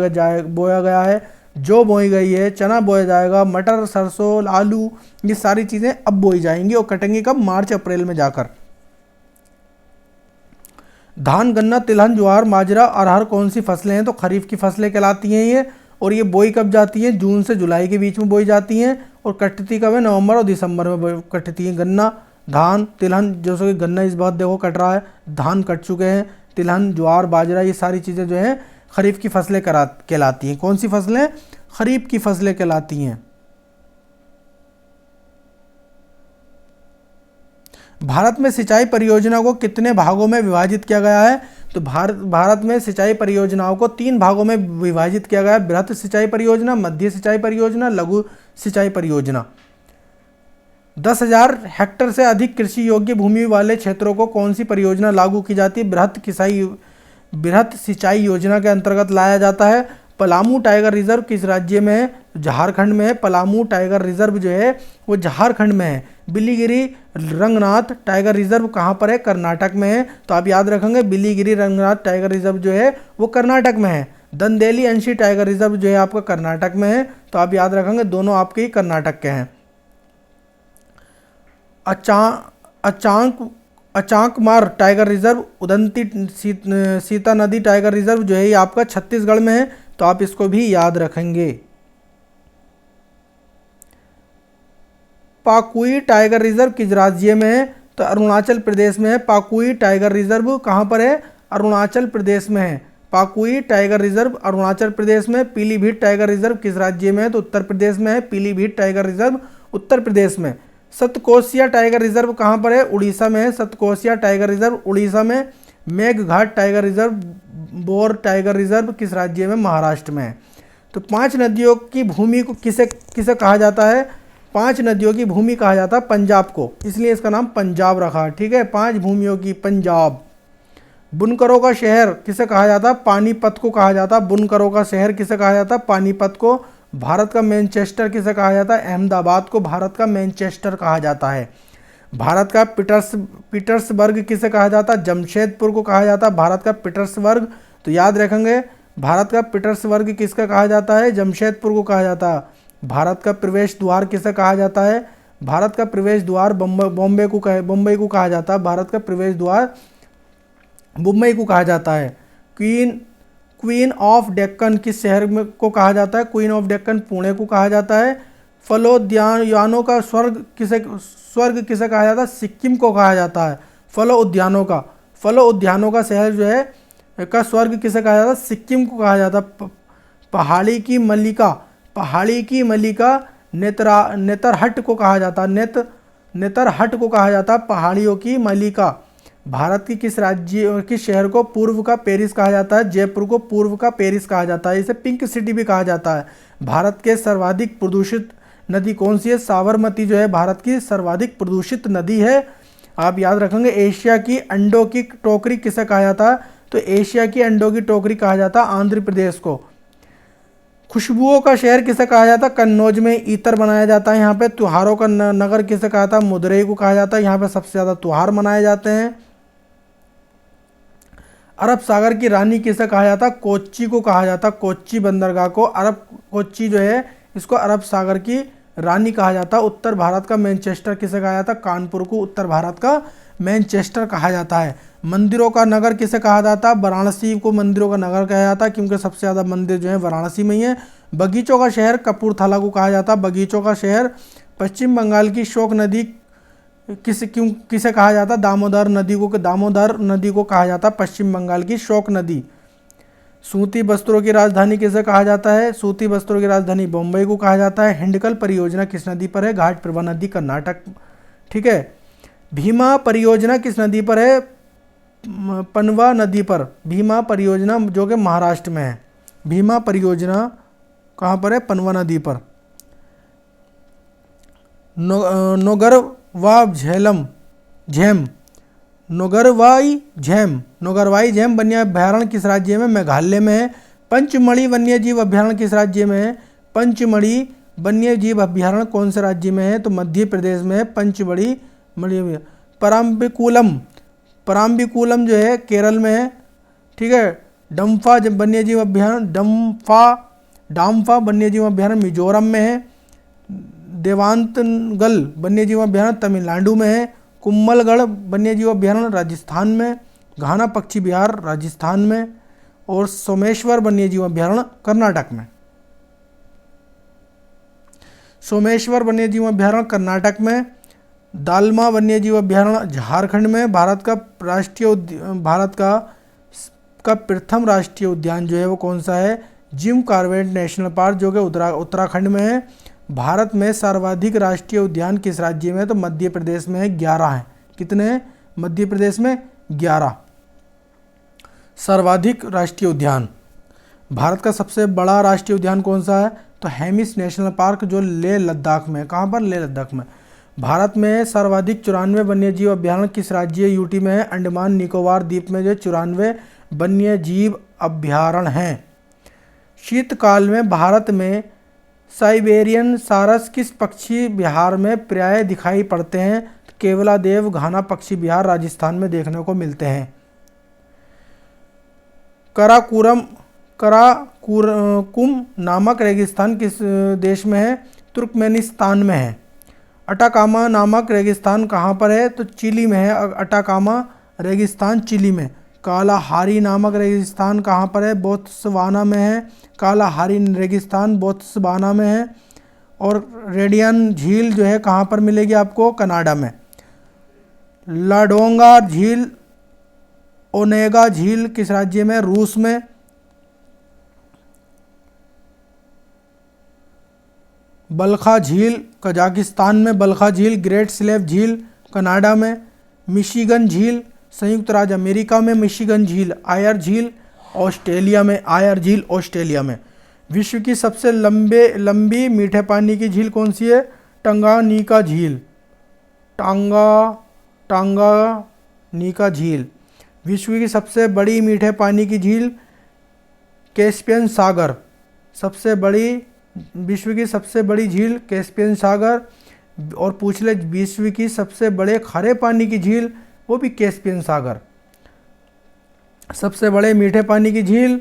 A: गया है, जो बोई गई है, चना बोया जाएगा, मटर, सरसों, आलू, ये सारी चीज़ें अब बोई जाएंगी और कटेंगी कब? मार्च अप्रैल में जाकर। धान, गन्ना, तिलहन, ज्वार, बाजरा, अरहर कौन सी फसलें हैं? तो खरीफ की फसलें कहलाती हैं ये। और ये बोई कब जाती हैं? जून से जुलाई के बीच में बोई जाती हैं और कटती कब है? नवंबर और दिसंबर में कटती हैं। गन्ना, धान, तिलहन, जैसे कि गन्ना इस बात देखो कट रहा है, धान कट चुके हैं, तिलहन, ज्वार, बाजरा, ये सारी चीज़ें जो हैं खरीफ की फसलें कहलाती हैं। कौन सी फसलें? खरीफ की फसलें कहलाती हैं। भारत में सिंचाई परियोजना को कितने भागों में विभाजित किया गया है? तो भारत में सिंचाई परियोजनाओं को 3 भागों में विभाजित किया गया है। बृहत सिंचाई परियोजना, मध्य सिंचाई परियोजना, लघु सिंचाई परियोजना। 10,000 हेक्टेयर से अधिक कृषि योग्य भूमि वाले क्षेत्रों को कौन सी परियोजना लागू की जाती है? बृहत सिंचाई योजना के अंतर्गत लाया जाता है। पलामू टाइगर रिजर्व किस राज्य में है? झारखंड में है। पलामू टाइगर रिजर्व जो है वो झारखंड में है। बिलीगिरी रंगनाथ टाइगर रिजर्व कहाँ पर है? कर्नाटक में है। तो आप याद रखेंगे, बिलीगिरी रंगनाथ टाइगर रिजर्व जो है वो कर्नाटक में है। दंदेली अंशी टाइगर रिजर्व जो है आपका कर्नाटक में है। तो आप याद रखेंगे दोनों आपके ही कर्नाटक के हैं। अचांकमार टाइगर रिजर्व, उदंती सीता नदी टाइगर रिजर्व जो है ये आपका छत्तीसगढ़ में है। तो आप इसको भी याद रखेंगे। पाकुई टाइगर रिजर्व किस राज्य में है? तो अरुणाचल प्रदेश में है। पाकुई टाइगर रिजर्व कहाँ पर है? अरुणाचल प्रदेश में है। पाकुई टाइगर रिजर्व अरुणाचल प्रदेश में। पीलीभीत टाइगर रिजर्व किस राज्य में है? तो उत्तर प्रदेश में है। पीलीभीत टाइगर रिजर्व उत्तर प्रदेश में। सतकोसिया टाइगर रिजर्व कहाँ पर है? उड़ीसा में है। सतकोसिया टाइगर रिजर्व उड़ीसा में। Melghat tiger reserve, Bor tiger reserve किस राज्य में? महाराष्ट्र में है। तो 5 नदियों की भूमि को किसे कहा जाता है? 5 नदियों की भूमि कहा जाता है पंजाब को, इसलिए इसका नाम पंजाब रखा। ठीक है, 5 भूमियों की पंजाब। बुनकरों का शहर किसे कहा जाता है? पानीपत को कहा जाता है। बुनकरों का शहर किसे कहा जाता है? पानीपत को। भारत का मैनचेस्टर किसे कहा जाता है? अहमदाबाद को भारत का मैनचेस्टर कहा जाता है। भारत का पीटर्सबर्ग किसे कहा जाता है? जमशेदपुर को कहा जाता है भारत का पीटर्सबर्ग। तो याद रखेंगे, भारत का पीटर्सबर्ग किसका कहा जाता है? जमशेदपुर को कहा जाता है। भारत का प्रवेश द्वार किसे कहा जाता है? भारत का प्रवेश द्वार बम्बई को कहा जाता है। भारत का प्रवेश द्वार मुंबई को कहा जाता है। क्वीन ऑफ डेक्कन किस शहर में को कहा जाता है? क्वीन ऑफ डेक्कन पुणे को कहा जाता है। फलोद्यानों का स्वर्ग किसे कहा जाता है? सिक्किम को कहा जाता है। फलो उद्यानों का शहर जो है का स्वर्ग किसे कहा जाता है? सिक्किम को कहा जाता है। पहाड़ी की मलिका नेतरहट को कहा जाता है। नेतरहट को कहा जाता है पहाड़ियों की मलिका। भारत की किस शहर को पूर्व का पेरिस कहा जाता है? जयपुर को पूर्व का पेरिस कहा जाता है। इसे पिंक सिटी भी कहा जाता है। भारत के सर्वाधिक प्रदूषित नदी कौन सी है? साबरमती जो है भारत की सर्वाधिक प्रदूषित नदी है। आप याद रखेंगे। एशिया की अंडों की टोकरी किसे कहा जाता है? तो एशिया की अंडों की टोकरी कहा जाता है आंध्र प्रदेश को। खुशबुओं का शहर किसे कहा जाता है? कन्नौज में इत्र बनाया जाता है यहाँ पे। त्योहारों का नगर किसे कहा जाता है? मदुरई को कहा जाता है। यहाँ पे सबसे ज़्यादा त्योहार मनाए जाते हैं। अरब सागर की रानी किसे कहा जाता है? कोच्चि को कहा जाता है। कोच्चि बंदरगाह को कोच्चि जो है इसको अरब सागर की रानी कहा जाता है। उत्तर भारत का मैनचेस्टर किसे कहा जाता है? कानपुर को उत्तर भारत का मैनचेस्टर कहा जाता है। मंदिरों का नगर किसे कहा जाता है? वाराणसी को मंदिरों का नगर कहा जाता है, क्योंकि सबसे ज़्यादा मंदिर जो है वाराणसी में ही है। बगीचों का शहर कपूरथला को कहा जाता है, बगीचों का शहर। पश्चिम बंगाल की शोक नदी किसे कहा जाता है? दामोदर नदी को कहा जाता है पश्चिम बंगाल की शोक नदी। सूती वस्त्रों की राजधानी किसे कहा जाता है? सूती वस्त्रों की राजधानी बम्बई को कहा जाता है। हिंडकल परियोजना किस नदी पर है? घाट प्रभा नदी, कर्नाटक। ठीक है। भीमा परियोजना किस नदी पर है? पनवा नदी पर। भीमा परियोजना जो कि महाराष्ट्र में है। भीमा परियोजना कहाँ पर है? पनवा नदी पर। नोगरवाई झेम वन्य अभ्यारण्य किस राज्य में? मेघालय में है। पंचमढ़ी वन्य जीव अभ्यारण्य किस राज्य में है? पंचमढ़ी वन्य जीव अभ्यारण्य कौन से राज्य में है? तो मध्य प्रदेश में है पंचमढ़ी। पराम्बिकुलम जो है केरल में है। ठीक है। डाम्फा वन्यजीव अभ्यारण्य डाम्फा वन्यजीव अभ्यारण्य मिजोरम में है। देवांतगल वन्यजीव अभ्यारण्य तमिलनाडु में है। कुम्भलगढ़ वन्यजीव अभ्यारण्य राजस्थान में। घाना पक्षी विहार राजस्थान में। और सोमेश्वर वन्यजीव अभ्यारण्य कर्नाटक में। सोमेश्वर वन्यजीव अभ्यारण्य कर्नाटक में। दालमा वन्यजीव अभ्यारण्य झारखंड में। भारत का प्रथम राष्ट्रीय उद्यान जो है वो कौन सा है? जिम कॉर्बेट नेशनल पार्क जो कि उत्तराखंड में है। भारत में सर्वाधिक राष्ट्रीय उद्यान किस राज्य में है? तो मध्य प्रदेश में है, 11 हैं। कितने हैं? मध्य प्रदेश में 11 सर्वाधिक राष्ट्रीय उद्यान। भारत का सबसे बड़ा राष्ट्रीय उद्यान कौन सा है? तो हेमिस नेशनल पार्क जो लेह लद्दाख में। कहाँ पर? लेह लद्दाख में। भारत में सर्वाधिक 94 वन्यजीव अभ्यारण्य किस राज्य यूटी में है? अंडमान निकोबार द्वीप में जो 94 वन्यजीव अभ्यारण्य हैं। शीतकाल में भारत में साइबेरियन सारस किस पक्षी विहार में प्रायः दिखाई पड़ते हैं? तो केवलादेव घाना पक्षी विहार राजस्थान में देखने को मिलते हैं। कराकुरम नामक रेगिस्तान किस देश में है? तुर्कमेनिस्तान में है। अटाकामा नामक रेगिस्तान कहाँ पर है? तो चिली में है। अटाकामा रेगिस्तान चिली में। कालाहारी नामक रेगिस्तान कहाँ पर है? बोत्सवाना में है। कालाहारी रेगिस्तान बोत्सवाना में है। और रेडियन झील जो है कहाँ पर मिलेगी आपको? कनाडा में। लाडोंगा झील ओनेगा झील किस राज्य में? रूस में। बल्खा झील कजाकिस्तान में। बल्खा झील। ग्रेट स्लेव झील कनाडा में। मिशिगन झील संयुक्त राज्य अमेरिका में। मिशिगन झील। आयर झील ऑस्ट्रेलिया में। आयर झील ऑस्ट्रेलिया में। विश्व की सबसे लंबी मीठे पानी की झील कौन सी है? टंगानिका झील। टांगानिका झील। विश्व की सबसे बड़ी मीठे पानी की झील कैस्पियन सागर। विश्व की सबसे बड़ी झील कैस्पियन सागर। और पूछ ले विश्व की सबसे बड़े खारे पानी की झील, वो भी कैस्पियन सागर। सबसे बड़े मीठे पानी की झील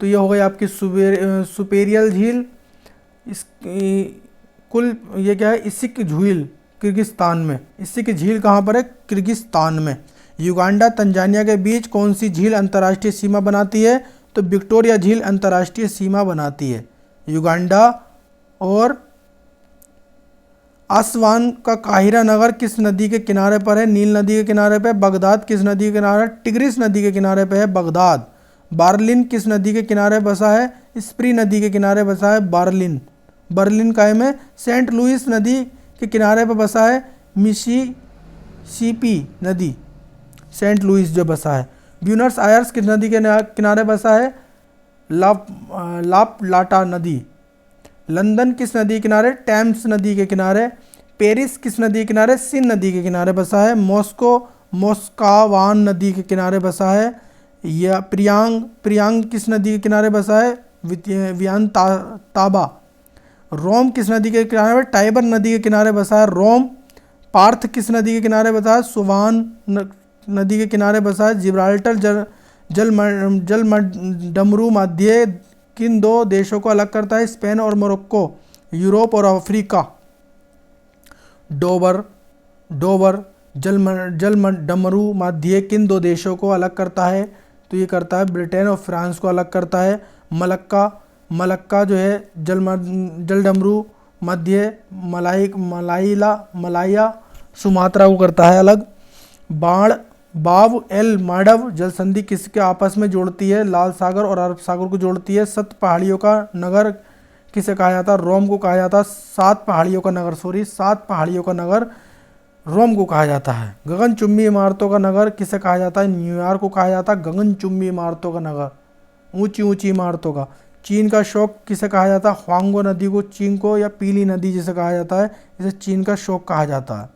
A: तो ये हो गई आपकी सुपेरियल झील। इस कुल ये क्या है? इसिक झील किर्गिस्तान में। इसिक झील कहाँ पर है? किर्गिस्तान में। युगांडा तंजानिया के बीच कौन सी झील अंतर्राष्ट्रीय सीमा बनाती है? तो विक्टोरिया झील अंतर्राष्ट्रीय सीमा बनाती है। युगांडा और आसवान का काहिरा नगर किस नदी के किनारे पर है? नील नदी के किनारे पर। बगदाद किस नदी के किनारे? टिग्रिस नदी के किनारे पर है बगदाद। बार्लिन किस नदी के किनारे बसा है? स्प्री नदी के किनारे बसा है बर्लिन काय में। सेंट लुइस नदी के किनारे पर बसा है मिसिसिपी नदी। सेंट लुइस जो बसा है। ब्यूनस आयर्स किस नदी के किनारे बसा है? लाटा नदी। लंदन किस नदी के किनारे? टेम्स नदी के किनारे। पेरिस किस नदी के किनारे? सिन नदी के किनारे बसा है। मॉस्को मोस्कावान नदी के किनारे बसा है। या प्रियांग किस नदी के किनारे बसा है? वियन ताबा। रोम किस नदी के किनारे? टाइबर नदी के किनारे बसा है रोम। पार्थ किस नदी के किनारे बसा है? सुवान नदी के किनारे बसा है। जिब्राल्टर डमरू मध्य किन दो देशों को अलग करता है? स्पेन और मोरक्को। यूरोप और अफ्रीका। डोबर जलडमरू माध्यम किन दो देशों को अलग करता है? तो ये करता है ब्रिटेन और फ्रांस को अलग करता है। मलक्का जो है जलडमरू मध्य मलाया सुमात्रा को करता है अलग। बाव एल माडव जल संधि किसके आपस में जोड़ती है? लाल सागर और अरब सागर को जोड़ती है। 7 पहाड़ियों का नगर किसे कहा जाता है? रोम को कहा जाता है। 7 पहाड़ियों का नगर रोम को कहा जाता है। गगनचुंबी इमारतों का नगर किसे कहा जाता है? न्यूयॉर्क को कहा जाता है गगनचुंबी इमारतों का नगर, ऊंची ऊंची इमारतों का। चीन का शोक किसे कहा जाता है? ह्वांगो नदी को, चीन को, या पीली नदी जिसे कहा जाता है, इसे चीन का शोक कहा जाता है।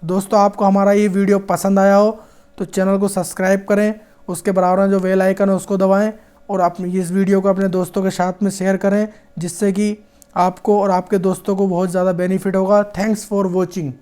A: दोस्तों आपको हमारा ये वीडियो पसंद आया हो तो चैनल को सब्सक्राइब करें, उसके बराबर में जो बेल आइकन है उसको दबाएं और अपने इस वीडियो को अपने दोस्तों के साथ में शेयर करें, जिससे कि आपको और आपके दोस्तों को बहुत ज़्यादा बेनिफिट होगा। Thanks for watching.